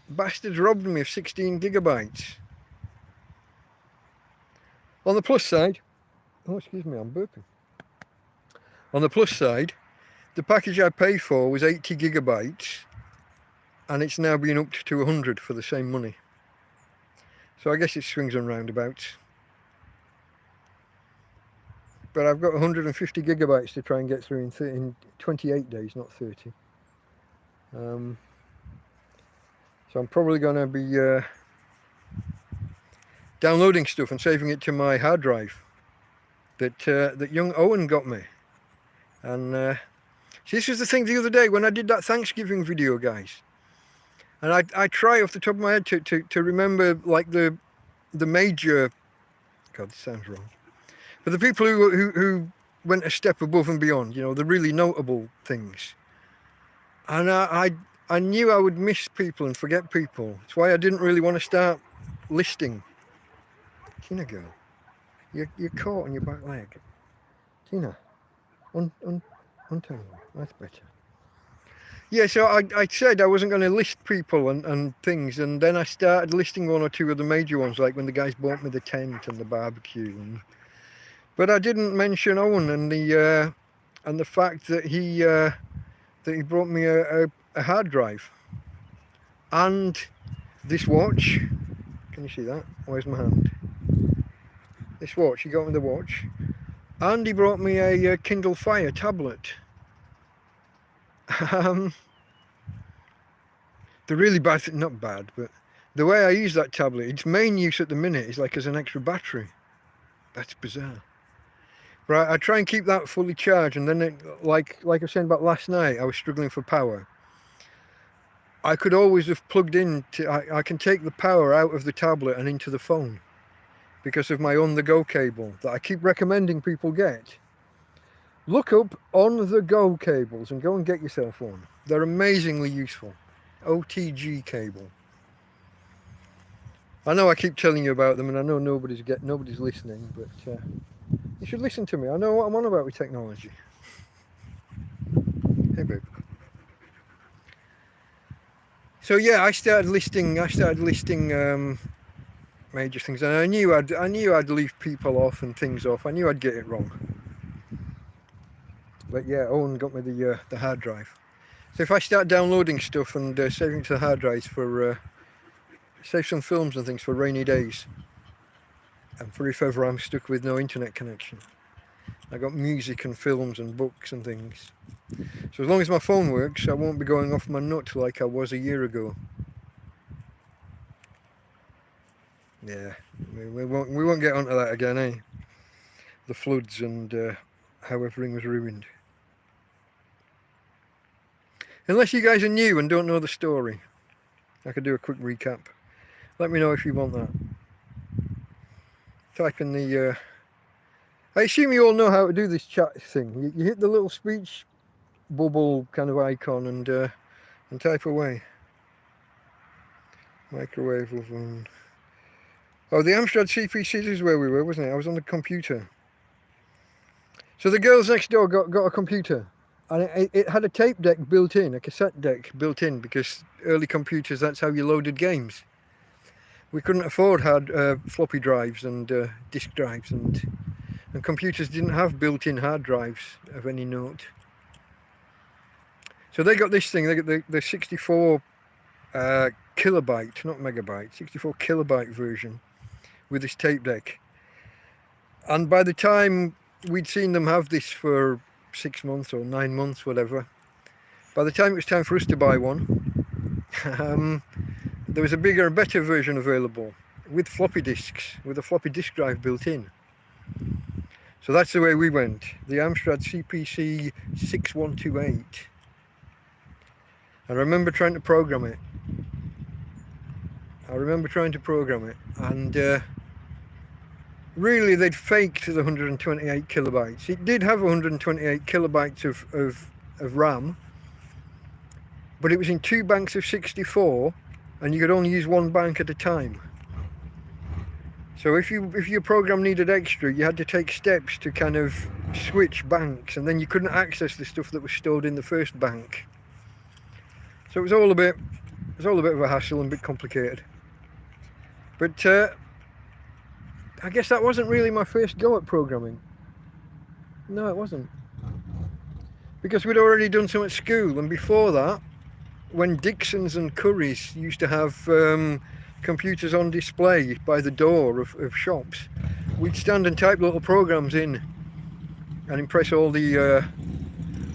Bastards robbed me of 16 gigabytes. On the plus side, oh excuse me, I'm burping. On the plus side, the package I paid for was 80 gigabytes and it's now been upped to 100 for the same money. So I guess it swings and roundabouts. But I've got 150 gigabytes to try and get through in 28 days, not 30. So I'm probably going to be downloading stuff and saving it to my hard drive that young Owen got me. And see, this was the thing the other day when I did that Thanksgiving video, guys. And I try off the top of my head to remember like the major, God, this sounds wrong, but the people who went a step above and beyond, you know, the really notable things. And I knew I would miss people and forget people. That's why I didn't really want to start listing. Tina girl, you're caught on your back leg. Tina, untangle. That's better. Yeah, so I said I wasn't going to list people and things, and then I started listing one or two of the major ones, like when the guys bought me the tent and the barbecue. But I didn't mention Owen and the fact that he brought me a hard drive and this watch. Can you see that? Where's my hand? This watch. He got me the watch, and he brought me a Kindle Fire tablet. The really bad, not bad, but the way I use that tablet, its main use at the minute is like as an extra battery. That's bizarre. Right, I try and keep that fully charged, and then like I was saying about last night, I was struggling for power. I could always have plugged in I can take the power out of the tablet and into the phone because of my on-the-go cable that I keep recommending people get. Look up on-the-go cables and go and get yourself one. They're amazingly useful. OTG cable. I know I keep telling you about them, and I know nobody's listening, but you should listen to me. I know what I'm on about with technology. Hey, babe. So yeah, I started listing major things, and I knew I'd leave people off and things off. I knew I'd get it wrong. But yeah, Owen got me the hard drive. So if I start downloading stuff and saving it to the hard drives for save some films and things for rainy days, and for if ever I'm stuck with no internet connection. I got music and films and books and things. So as long as my phone works, I won't be going off my nut like I was a year ago. Yeah, we won't get onto that again, eh? The floods and how everything was ruined. Unless you guys are new and don't know the story, I could do a quick recap. Let me know if you want that. Type in the... I assume you all know how to do this chat thing. You hit the little speech bubble kind of icon and type away. Microwave oven. Oh, the Amstrad CPC is where we were, wasn't it? I was on the computer. So the girls next door got a computer. And it had a tape deck built in, a cassette deck built in, because early computers, that's how you loaded games. We couldn't afford hard floppy drives and disk drives, and computers didn't have built-in hard drives of any note. So they got this thing, they got the 64 kilobyte, not megabyte, 64 kilobyte version with this tape deck. And by the time we'd seen them have this for 6 months or 9 months, whatever, by the time it was time for us to buy one, there was a bigger and better version available with floppy disks, with a floppy disk drive built in. So that's the way we went, the Amstrad CPC 6128. I remember trying to program it. And really they'd faked the 128 kilobytes. It did have 128 kilobytes of RAM, but it was in 2 banks of 64, and you could only use 1 bank at a time. So if your program needed extra, you had to take steps to kind of switch banks, and then you couldn't access the stuff that was stored in the first bank. So it was all a bit of a hassle and a bit complicated. But I guess that wasn't really my first go at programming. No, it wasn't. Because we'd already done some at school, and before that, when Dixon's and Curry's used to have computers on display by the door of shops, we'd stand and type little programs in and impress all the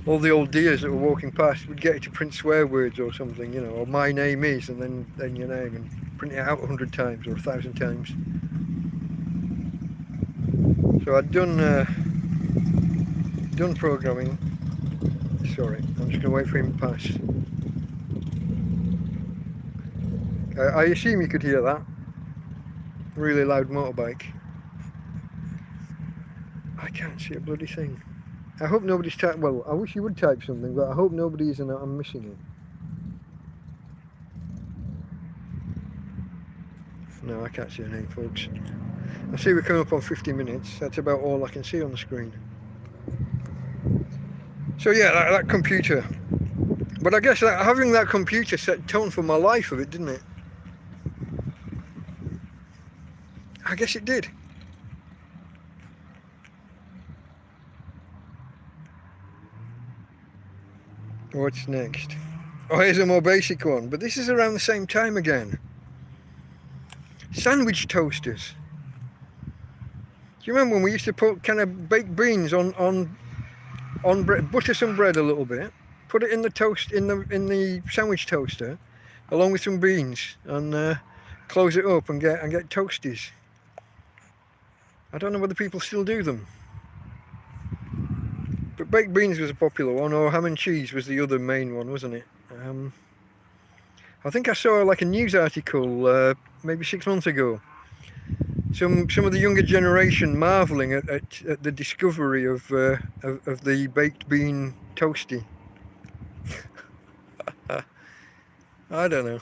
old dears that were walking past. We'd get it to print swear words or something, you know, or my name is, and then your name, and print it out 100 times or 1,000 times. So I'd done programming. Sorry, I'm just going to wait for him to pass. I assume you could hear that. Really loud motorbike. I can't see a bloody thing. I hope nobody's typed. Well, I wish you would type something, but I hope nobody is and I'm missing it. No, I can't see a name, folks. I see we're coming up on 50 minutes. That's about all I can see on the screen. So yeah, that computer But I guess having that computer set tone for my life of it, didn't it? I guess it did. What's next? Oh, here's a more basic one, but this is around the same time again. Sandwich toasters. Do you remember when we used to put kind of baked beans on bread, butter some bread a little bit, put it in the toast in the sandwich toaster, along with some beans, and close it up and get toasties. I don't know whether people still do them, but baked beans was a popular one, or ham and cheese was the other main one, wasn't it? I think I saw like a news article maybe 6 months ago. Some of the younger generation marvelling at the discovery of the baked bean toasty. I don't know.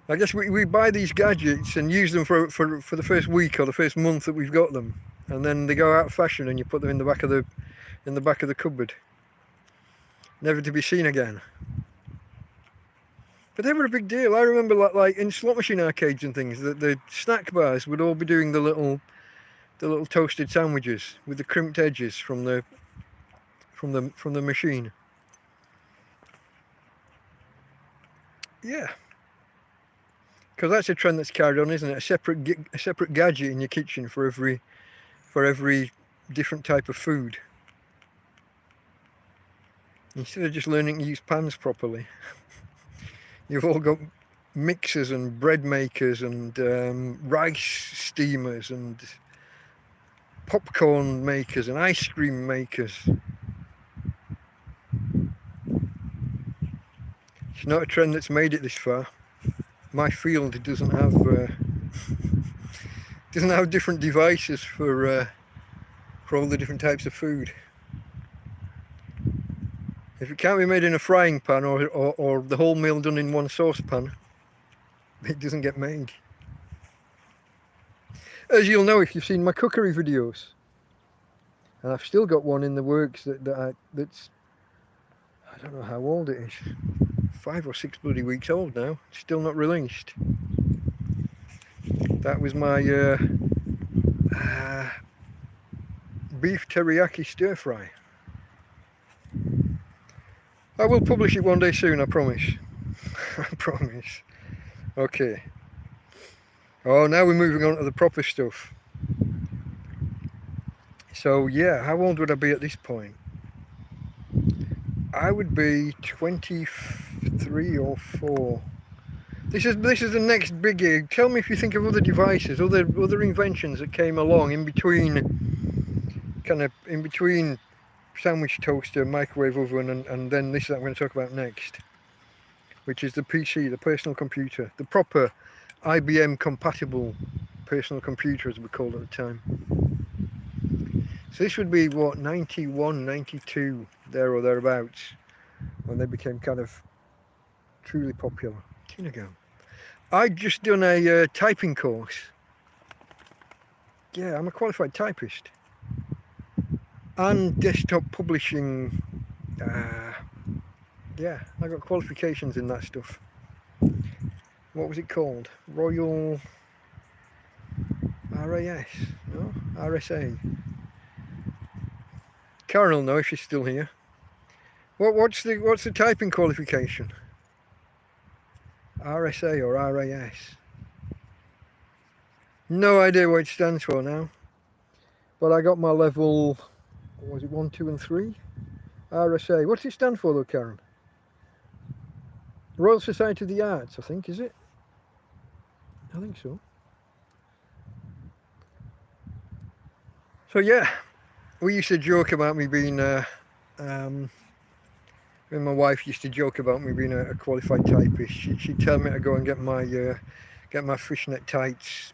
I guess we buy these gadgets and use them for the first week or the first month that we've got them, and then they go out of fashion and you put them in the back of the cupboard, never to be seen again. But they were a big deal. I remember like in slot machine arcades and things, the snack bars would all be doing the little toasted sandwiches with the crimped edges from the machine. Yeah, because that's a trend that's carried on, isn't it? A separate gadget in your kitchen for every different type of food, instead of just learning to use pans properly. You've all got mixers and bread makers and rice steamers and popcorn makers and ice cream makers. It's not a trend that's made it this far. My field doesn't have different devices for all the different types of food. If it can't be made in a frying pan or the whole meal done in one saucepan, it doesn't get made. As you'll know if you've seen my cookery videos, and I've still got one in the works that's I don't know how old it is, 5 or 6 bloody weeks old now, still not released. That was my beef teriyaki stir fry. I will publish it one day soon, I promise. I promise. Okay. Oh, now we're moving on to the proper stuff. So yeah, how old would I be at this point? I would be 23 or 4. This is the next biggie. Tell me if you think of other devices, other inventions that came along in between sandwich toaster, microwave oven, and then this that I'm going to talk about next, which is the PC, the personal computer, the proper IBM compatible personal computer as we called it at the time. So this would be what, 91, 92, there or thereabouts, when they became kind of truly popular. Ago. I'd just done a typing course. Yeah, I'm a qualified typist. And desktop publishing. Yeah, I got qualifications in that stuff. What was it called? Royal RAS? No? RSA. Karen will know if she's still here. What's the typing qualification? RSA or RAS? No idea what it stands for now. But I got my level, what was it, 1, 2 and 3? RSA. What's it stand for though, Karen? Royal Society of the Arts, I think, is it? I think so. So yeah, we used to joke about me being me and my wife used to joke about me being a qualified typist. She'd tell me to go and get my fishnet tights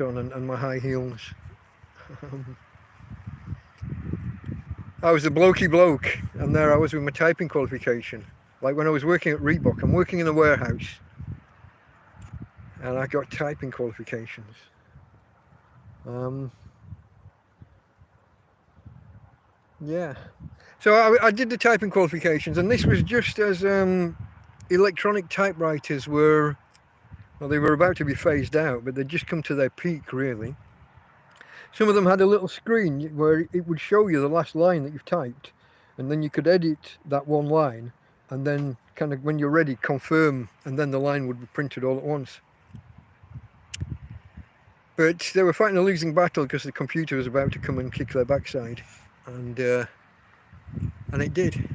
on and my high heels. I was a blokey bloke, and there I was with my typing qualification. Like when I was working at Reebok, I'm working in a warehouse, and I got typing qualifications. Yeah. So I did the typing qualifications, and this was just as electronic typewriters were, well, they were about to be phased out, but they'd just come to their peak, really. Some of them had a little screen where it would show you the last line that you've typed, and then you could edit that one line, and then kind of when you're ready, confirm, and then the line would be printed all at once. But they were fighting a losing battle because the computer was about to come and kick their backside, and it did.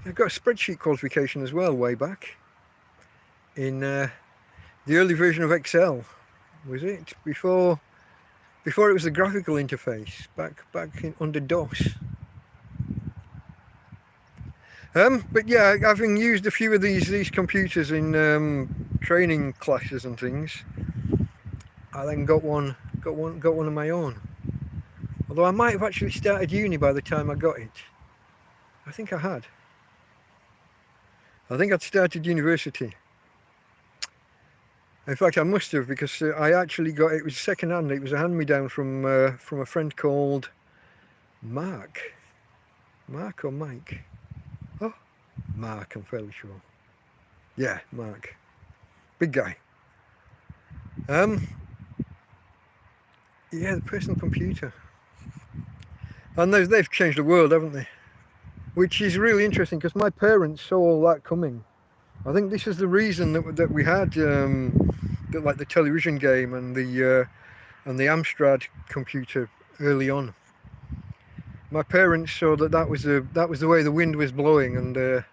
I got a spreadsheet qualification as well way back in the early version of Excel. Was it before it was the graphical interface back under DOS? But yeah, having used a few of these computers in training classes and things, I then got one of my own. Although I might have actually started uni by the time I got it. I think I had. I think I'd started university. In fact, I must have, because I actually got it was second hand. It was a hand-me-down from a friend called Mark or Mike. Oh, Mark, I'm fairly sure. Yeah, Mark, big guy. Yeah, the personal computer, and they've changed the world, haven't they? Which is really interesting because my parents saw all that coming. I think this is the reason that we had like the television game and the Amstrad computer early on. My parents saw that was the way the wind was blowing, and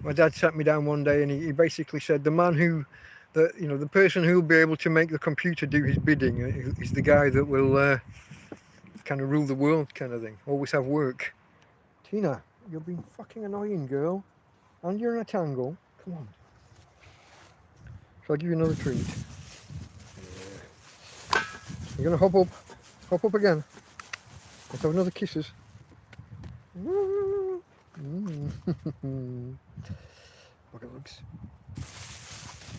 my dad sat me down one day and he basically said the person who will be able to make the computer do his bidding is the guy that will kind of rule the world, kind of thing. Always have work. Tina, you're being fucking annoying, girl, and you're in a tangle. Come on. Shall I give you another treat? Yeah. You're gonna hop up again. Let's have another kisses. Look at looks.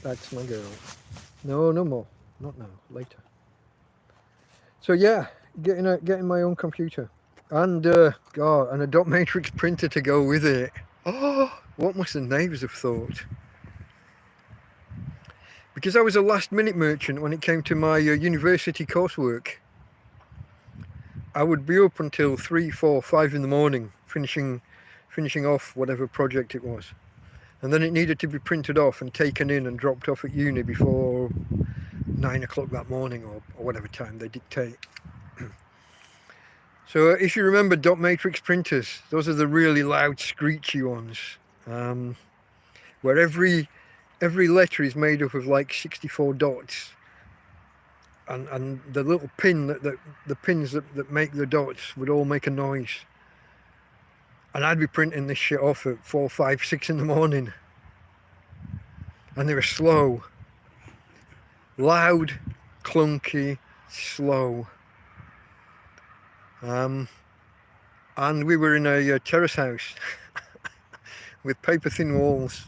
That's my girl. No more. Not now. Later. So yeah, getting my own computer, and God, and a dot matrix printer to go with it. Oh, what must the neighbours have thought? Because I was a last-minute merchant when it came to my university coursework. I would be up until 3, 4, 5 in the morning, finishing off whatever project it was, and then it needed to be printed off and taken in and dropped off at uni before 9 o'clock that morning, or whatever time they dictate. So if you remember dot matrix printers, those are the really loud, screechy ones, where every letter is made up of like 64 dots, and the little pin the pins that make the dots would all make a noise. And I'd be printing this shit off at 4, 5, 6 in the morning, and they were slow, loud, clunky, slow. And we were in a terrace house with paper thin walls.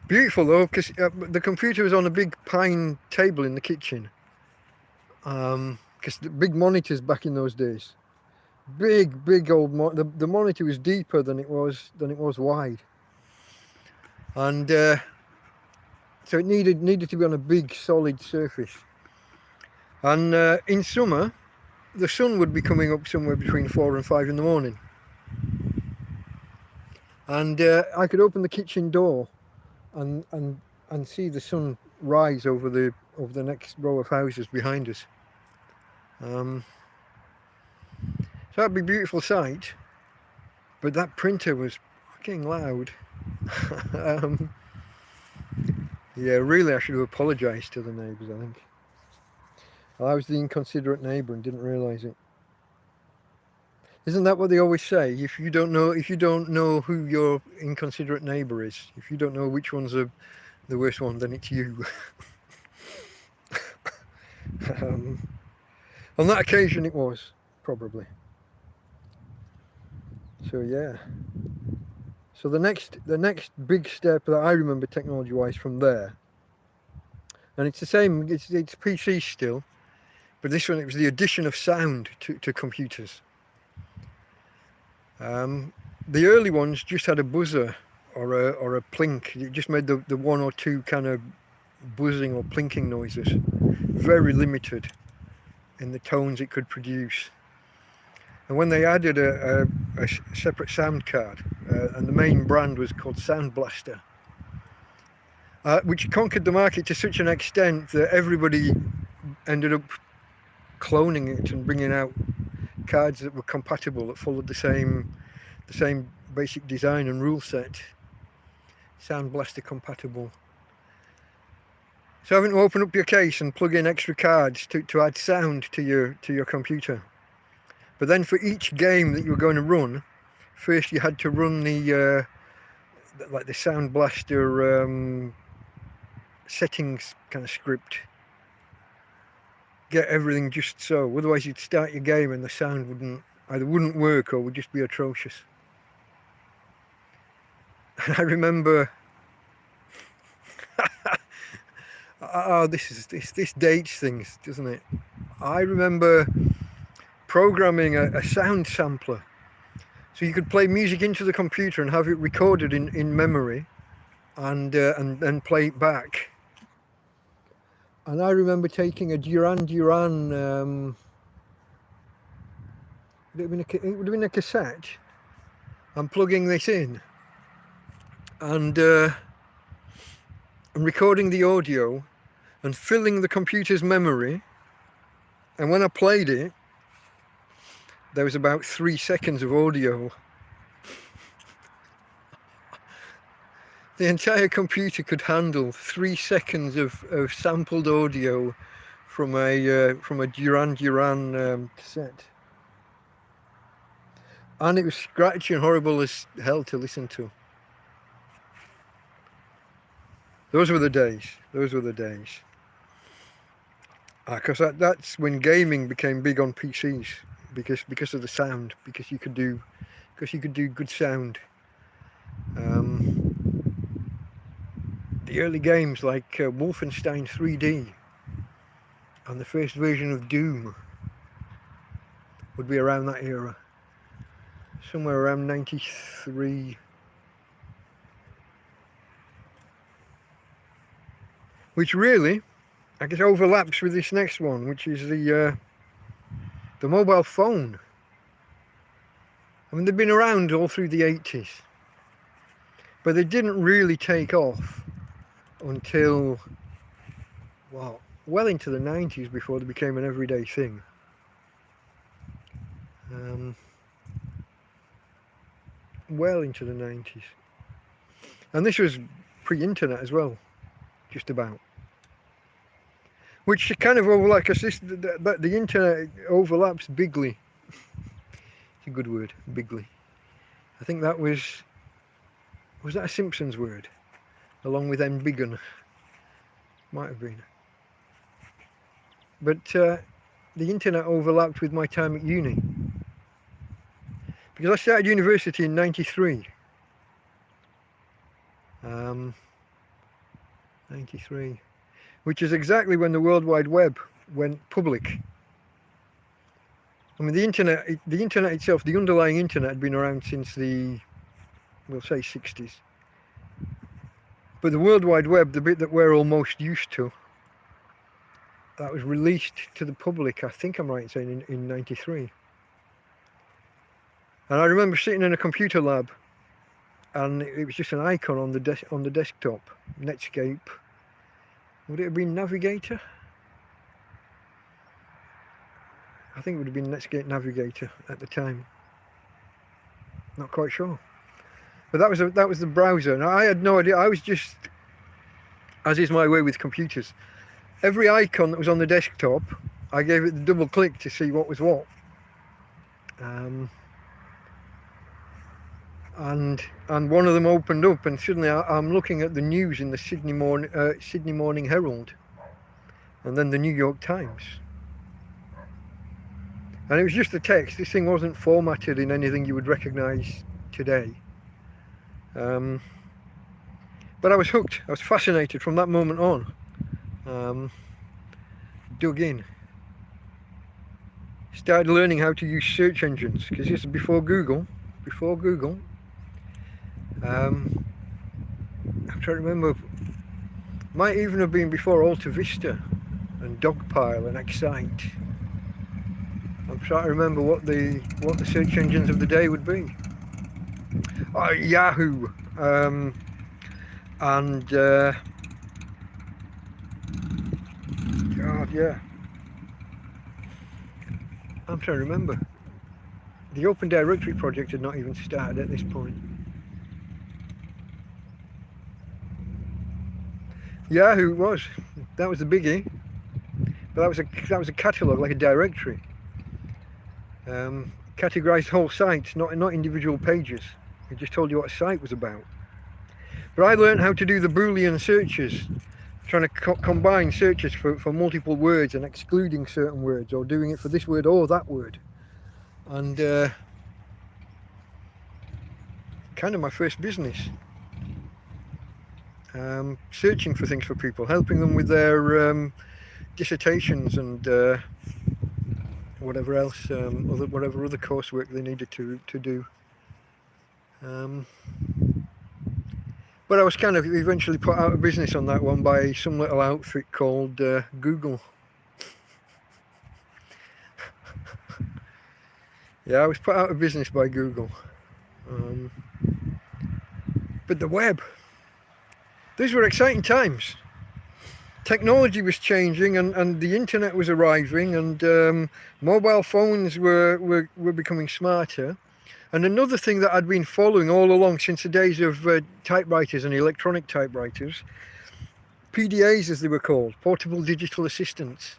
Beautiful though, because the computer was on a big pine table in the kitchen. Because the big monitors back in those days, big old the monitor was deeper than it was wide, and so it needed to be on a big solid surface. And in summer, the sun would be coming up somewhere between 4 and 5 in the morning, and I could open the kitchen door and see the sun rise over the next row of houses behind us. So that'd be a beautiful sight, but that printer was fucking loud. Yeah, really I should have apologised to the neighbours, I think. I was the inconsiderate neighbour and didn't realise it. Isn't that what they always say? If you don't know who your inconsiderate neighbour is, if you don't know which one's the worst one, then it's you. On that occasion it was, probably. So yeah. So the next big step that I remember technology-wise from there, and it's the same, it's PC still, But this one, it was the addition of sound to computers. The early ones just had a buzzer or a plink. It just made the one or two kind of buzzing or plinking noises. Very limited in the tones it could produce. And when they added a separate sound card, and the main brand was called Sound Blaster, which conquered the market to such an extent that everybody ended up cloning it and bringing out cards that were compatible, that followed the same basic design and rule set. Sound Blaster compatible. So having to open up your case and plug in extra cards to add sound to your computer. But then for each game that you were going to run, first you had to run the Sound Blaster settings kind of script. Get everything just so. Otherwise you'd start your game and the sound either wouldn't work or would just be atrocious. And I remember this dates things, doesn't it? I remember programming a sound sampler, so you could play music into the computer and have it recorded in memory, and then play it back. And I remember taking a Duran Duran, it would have been a cassette, and plugging this in, and recording the audio and filling the computer's memory. And when I played it, there was about 3 seconds of audio. The entire computer could handle 3 seconds of sampled audio from a Duran Duran cassette. And it was scratchy and horrible as hell to listen to. Those were the days. Those were the days. Because that's when gaming became big on PCs, because of the sound, because you could do good sound. The early games like Wolfenstein 3D and the first version of Doom would be around that era, somewhere around 93. Which really, I guess, overlaps with this next one, which is the mobile phone. I mean, they've been around all through the 80s, but they didn't really take off until, well into the 90s before they became an everyday thing. Well into the 90s. And this was pre-internet as well, just about. Which kind of overlaps, because the internet overlaps bigly. It's a good word, bigly. I think that was that a Simpsons word? Along with embiggen. Might have been. But the internet overlapped with my time at uni. Because I started university in 93. 93. Which is exactly when the World Wide Web went public. I mean, the internet itself, the underlying internet, had been around since the, we'll say, 60s. But the World Wide Web, the bit that we're almost used to, that was released to the public, I think I'm right in saying, in 93. And I remember sitting in a computer lab, and it was just an icon on the desktop, Netscape. Would it have been Navigator? I think it would have been Netscape Navigator at the time. Not quite sure. But that was the browser. Now, I had no idea. I was just, as is my way with computers, every icon that was on the desktop, I gave it the double click to see what was what. And one of them opened up, and suddenly I'm looking at the news in the Sydney Morning Herald, and then the New York Times. And it was just the text. This thing wasn't formatted in anything you would recognise today. But I was hooked. I was fascinated from that moment on. Dug in. started learning how to use search engines, because this is before Google. I'm trying to remember, might even have been before Alta Vista and Dogpile and Excite. I'm trying to remember what the search engines of the day would be. Oh, Yahoo, and God, yeah, I'm trying to remember. The Open Directory project had not even started at this point. Yahoo was. That was the biggie. But that was a catalogue, like a directory. Categorised whole sites, not individual pages. It just told you what a site was about. But I learned how to do the Boolean searches, trying to combine searches for multiple words and excluding certain words, or doing it for this word or that word. And kind of my first business. Searching for things for people, helping them with their dissertations and whatever else, whatever other coursework they needed to do. But I was kind of eventually put out of business on that one by some little outfit called Google. Yeah, I was put out of business by Google. But the web, these were exciting times. Technology was changing, and the internet was arriving, and mobile phones were becoming smarter. And another thing that I'd been following all along since the days of typewriters and electronic typewriters, PDAs as they were called, portable digital assistants.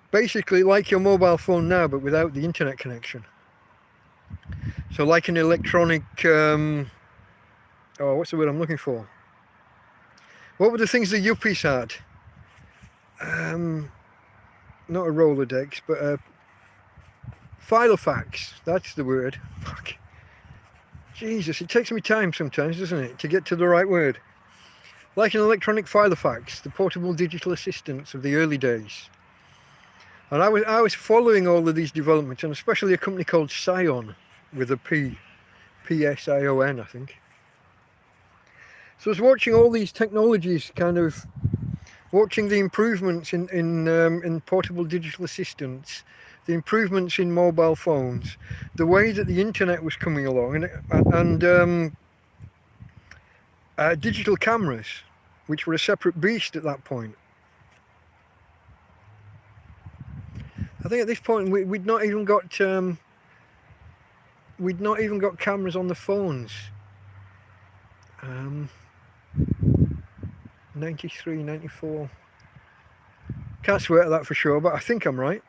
Basically like your mobile phone now, but without the internet connection. So like an electronic, what's the word I'm looking for? What were the things the yuppies had? Not a Rolodex, but a Filofax, that's the word. Fuck. Jesus, it takes me time sometimes, doesn't it, to get to the right word. Like an electronic Filofax, the portable digital assistants of the early days. And I was following all of these developments, and especially a company called Psion, with a P, P-S-I-O-N, I think. So I was watching all these technologies, kind of watching the improvements in portable digital assistants, the improvements in mobile phones, the way that the internet was coming along, and digital cameras, which were a separate beast at that point. I think at this point we'd not even got cameras on the phones. 93, 94. Can't swear to that for sure, but I think I'm right.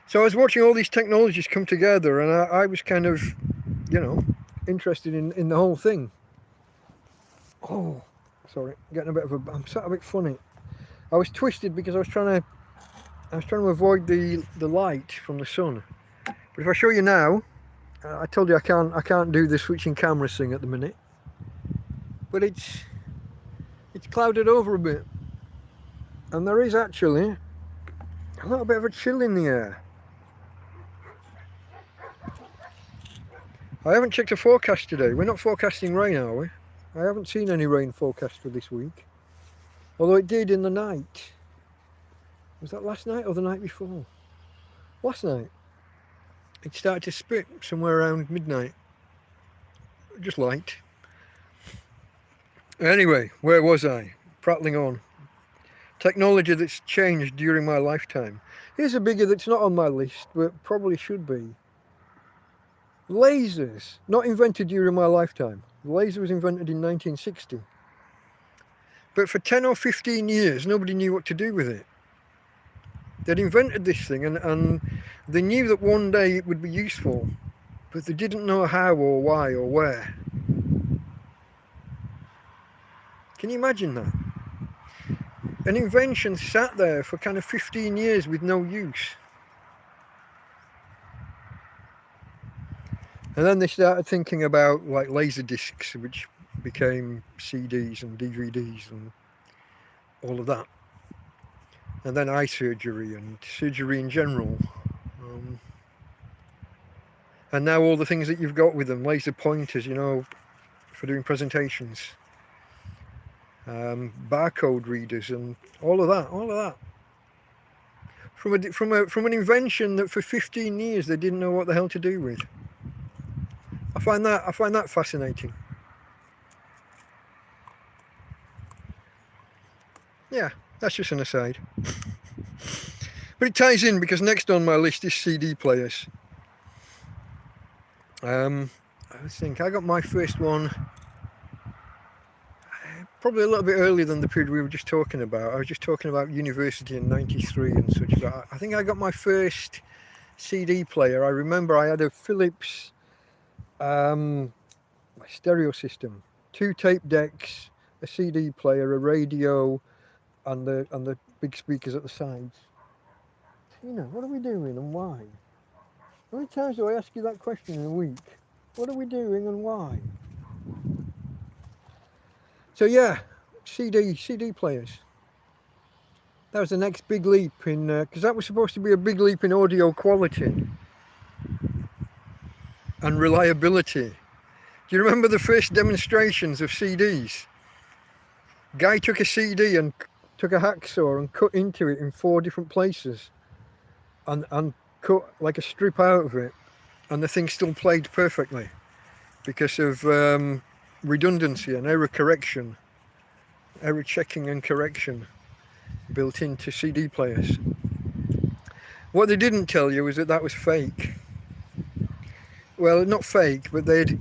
So I was watching all these technologies come together, and I was kind of, you know, interested in the whole thing. Oh, sorry, getting a bit of a, I'm sort of a bit funny. I was twisted because I was trying to avoid the light from the sun. But if I show you now, I told you I can't do the switching cameras thing at the minute. But it's clouded over a bit, and there is actually a little bit of a chill in the air. I haven't checked the forecast today. We're not forecasting rain, are we? I haven't seen any rain forecast for this week. Although it did in the night. Was that last night or the night before? Last night. It started to spit somewhere around midnight. Just light. Anyway, where was I? Prattling on. Technology that's changed during my lifetime. Here's a biggie that's not on my list, but probably should be. Lasers, not invented during my lifetime. The laser was invented in 1960. But for 10 or 15 years, nobody knew what to do with it. They'd invented this thing, and they knew that one day it would be useful, but they didn't know how or why or where. Can you imagine that? An invention sat there for kind of 15 years with no use. And then they started thinking about like laser discs, which became CDs and DVDs and all of that. And then eye surgery and surgery in general. And now all the things that you've got with them, laser pointers, you know, for doing presentations, barcode readers, and all of that. From an invention that for 15 years they didn't know what the hell to do with. I find that fascinating. Yeah, that's just an aside. But it ties in because next on my list is CD players. I think I got my first one probably a little bit earlier than the period we were just talking about. I was just talking about university in '93 and such. But I think I got my first CD player. I remember I had a Philips stereo system, 2 tape decks, a CD player, a radio, and the big speakers at the sides. Tina, what are we doing and why? How many times do I ask you that question in a week? What are we doing and why? So yeah, CD players. That was the next big leap in, because that was supposed to be a big leap in audio quality and reliability. Do you remember the first demonstrations of CDs? Guy took a CD and took a hacksaw and cut into it in 4 different places and cut like a strip out of it, and the thing still played perfectly because of redundancy and error correction, error checking and correction built into CD players. What they didn't tell you was that that was fake. Well, not fake, but they'd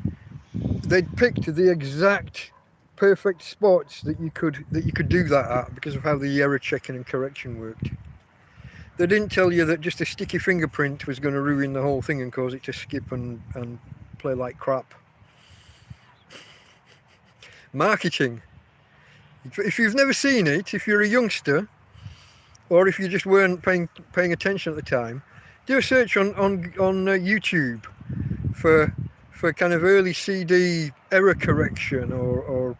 picked the exact perfect spots that you could do that at because of how the error checking and correction worked. They didn't tell you that just a sticky fingerprint was going to ruin the whole thing and cause it to skip and play like crap. Marketing. If you've never seen it, if you're a youngster, or if you just weren't paying attention at the time, do a search on YouTube for kind of early CD error correction or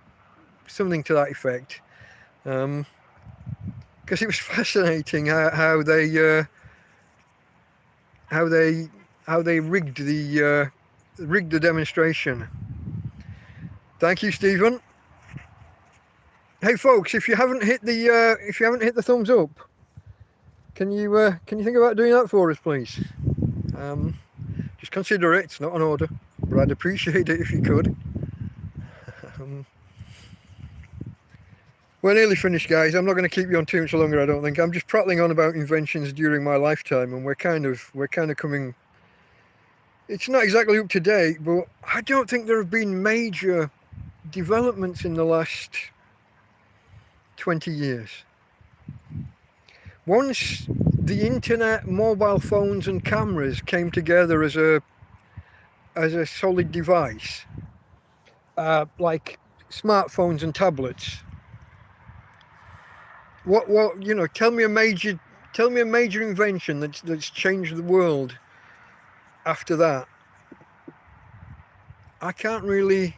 something to that effect, because it was fascinating how they rigged the demonstration. Thank you, Stephen. Hey folks, if you haven't hit the thumbs up, can you think about doing that for us, please? Just consider it. It's not an order, but I'd appreciate it if you could. We're nearly finished, guys. I'm not going to keep you on too much longer, I don't think. I'm just prattling on about inventions during my lifetime, and we're kind of coming. It's not exactly up to date, but I don't think there have been major developments in the last 20 years. Once the internet, mobile phones and cameras came together as a solid device, like smartphones and tablets, what tell me a major invention that's changed the world after that. I can't really.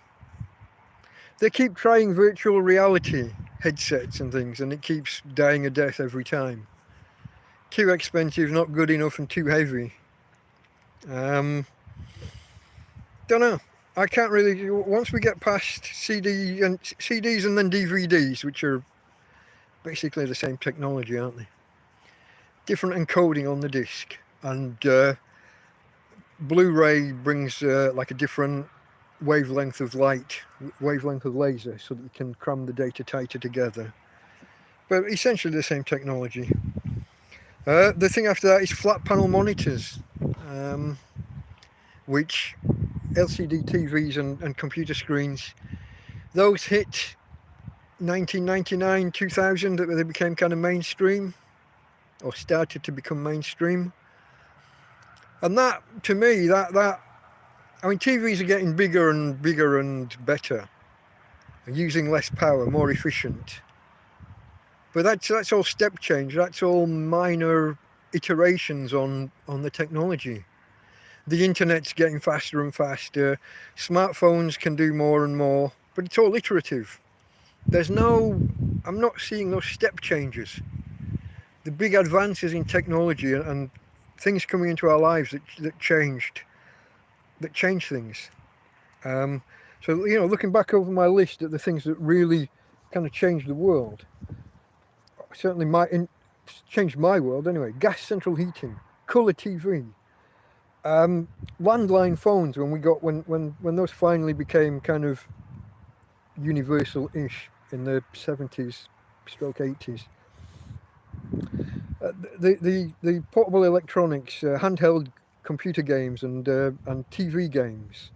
They keep trying virtual reality headsets and things, and it keeps dying a death every time. Too expensive, not good enough, and too heavy. Don't know. I can't really. Once we get past CDs and then DVDs, which are basically the same technology, aren't they? Different encoding on the disc, and Blu-ray brings like a different wavelength of laser, so that you can cram the data tighter together. But essentially the same technology. The thing after that is flat panel monitors, which LCD TVs and computer screens, those hit 1999, 2000, they became kind of mainstream, or started to become mainstream. And that, to me, I mean, TVs are getting bigger and bigger and better, using less power, more efficient. But that's all step change. That's all minor iterations on the technology. The internet's getting faster and faster. Smartphones can do more and more, but it's all iterative. I'm not seeing those step changes. The big advances in technology and things coming into our lives that changed that change things. So, you know, looking back over my list at the things that really kind of changed the world, certainly changed my world anyway. Gas central heating, colour TV, landline phones when those finally became kind of universal-ish in the 70s stroke 80s. The portable electronics, handheld computer games and TV games,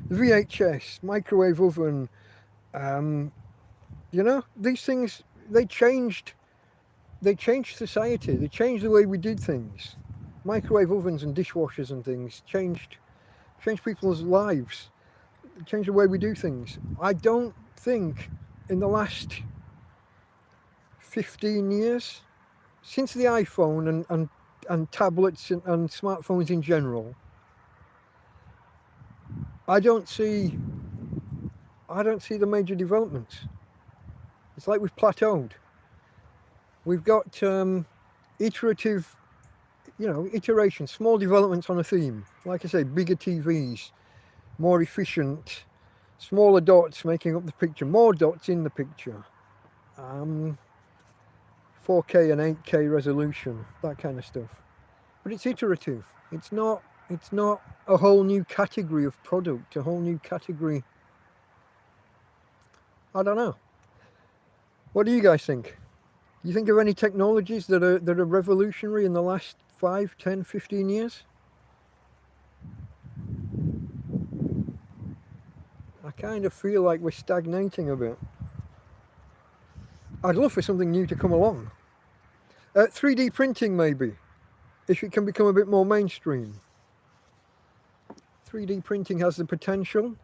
the VHS, microwave oven, you know, these things, they changed society, they changed the way we did things. Microwave ovens and dishwashers and things changed people's lives, changed the way we do things. I don't think in the last 15 years, since the iPhone and tablets and smartphones in general, I don't see the major developments. It's like we've plateaued. We've got iterative, you know, iteration, small developments on a theme. Like I say, bigger TVs, more efficient, smaller dots making up the picture, more dots in the picture. 4K and 8K resolution, that kind of stuff. But it's iterative. It's not a whole new category of product, a whole new category. I don't know. What do you guys think? Do you think of any technologies that are revolutionary in the last 5, 10, 15 years? I kind of feel like we're stagnating a bit. I'd love for something new to come along. 3D printing, maybe, if it can become a bit more mainstream. 3D printing has the potential.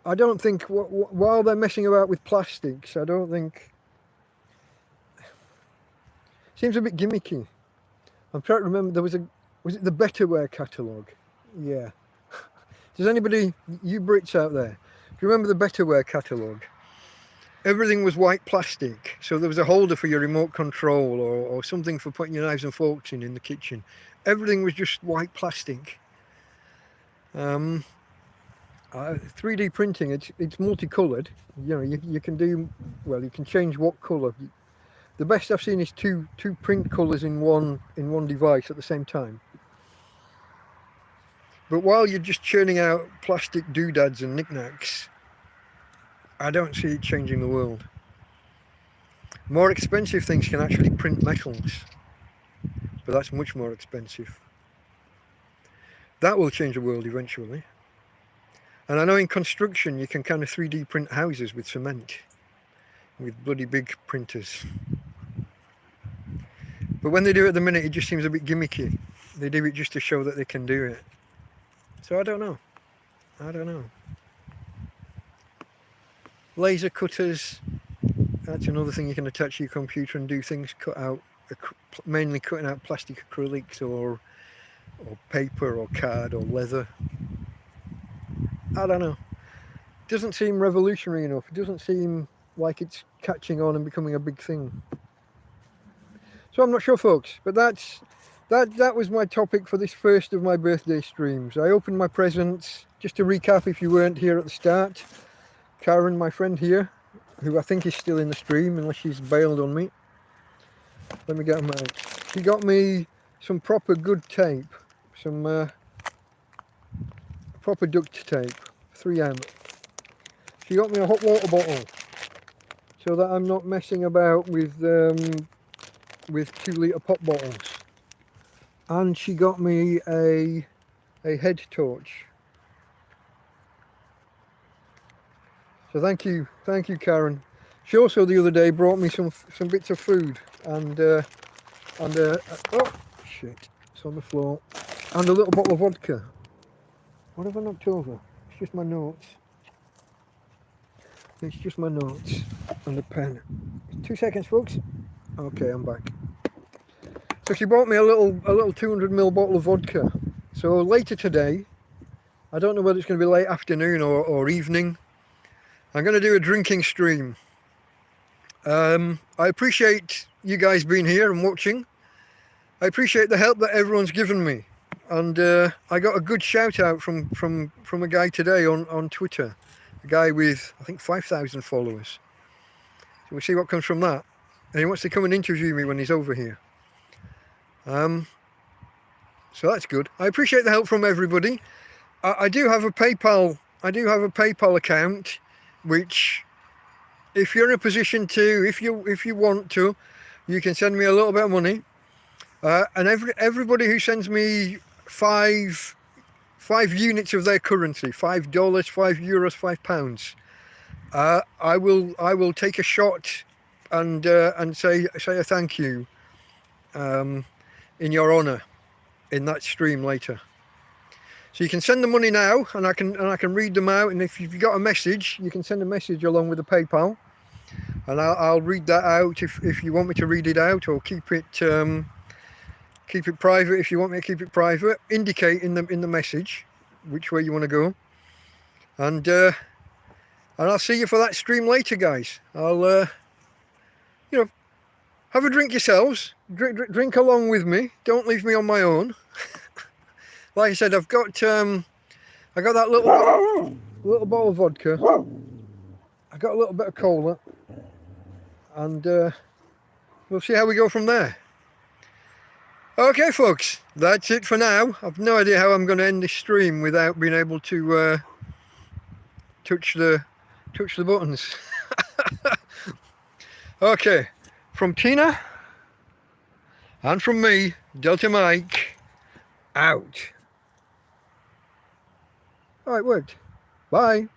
I don't think, while they're messing about with plastics, I don't think... Seems a bit gimmicky. I'm trying to remember, was it the Betterware catalogue? Yeah. Does anybody, you Brits out there, do you remember the Betterware catalogue? Everything was white plastic, so there was a holder for your remote control or something for putting your knives and forks in the kitchen. Everything was just white plastic. 3D printing, it's multicoloured. You know, you can do, well, you can change what colour. The best I've seen is two print colours in one device at the same time. But while you're just churning out plastic doodads and knickknacks, I don't see it changing the world. More expensive things can actually print metals, but that's much more expensive. That will change the world eventually. And I know in construction you can kind of 3D print houses with cement, with bloody big printers. But when they do it at the minute, it just seems a bit gimmicky. They do it just to show that they can do it. So I don't know. Laser cutters, that's another thing you can attach to your computer and do things, mainly cutting out plastic acrylics or paper or card or leather. I don't know. It doesn't seem revolutionary enough. It doesn't seem like it's catching on and becoming a big thing. So I'm not sure, folks, but that was my topic for this first of my birthday streams. I opened my presents. Just to recap, if you weren't here at the start, Karen, my friend here, who I think is still in the stream unless she's bailed on me. Let me get them out. She got me some proper good tape, some proper duct tape, 3M. She got me a hot water bottle so that I'm not messing about with 2-litre pop bottles. And she got me a head torch. So thank you, Karen. She also the other day brought me some bits of food and oh shit, it's on the floor, and a little bottle of vodka. What have I knocked over? It's just my notes. It's just my notes and a pen. 2 seconds, folks. Okay, I'm back. So she bought me a little 200ml bottle of vodka. So later today, I don't know whether it's going to be late afternoon or evening, I'm going to do a drinking stream. I appreciate you guys being here and watching. I appreciate the help that everyone's given me. and I got a good shout out from a guy today on Twitter, a guy with I think 5,000 followers. So we'll see what comes from that. And he wants to come and interview me when he's over here. So that's good. I appreciate the help from everybody. I do have a PayPal. I do have a PayPal account, which, if you're in a position to, if you want to, you can send me a little bit of money. And everybody who sends me five units of their currency, $5, €5, £5, I will take a shot and say a thank you in your honour in that stream later. So you can send the money now, and I can read them out. And if you've got a message, you can send a message along with the PayPal, and I'll read that out if you want me to read it out, or keep it private if you want me to keep it private. Indicate in the message which way you want to go, and I'll see you for that stream later, guys. I'll have a drink yourselves. Drink along with me. Don't leave me on my own. Like I said, I got that little bottle of vodka. I got a little bit of cola, and we'll see how we go from there. Okay, folks, that's it for now. I've no idea how I'm going to end this stream without being able to touch the buttons. Okay, from Tina and from me, Delta Mike, out. Oh, it worked. Bye.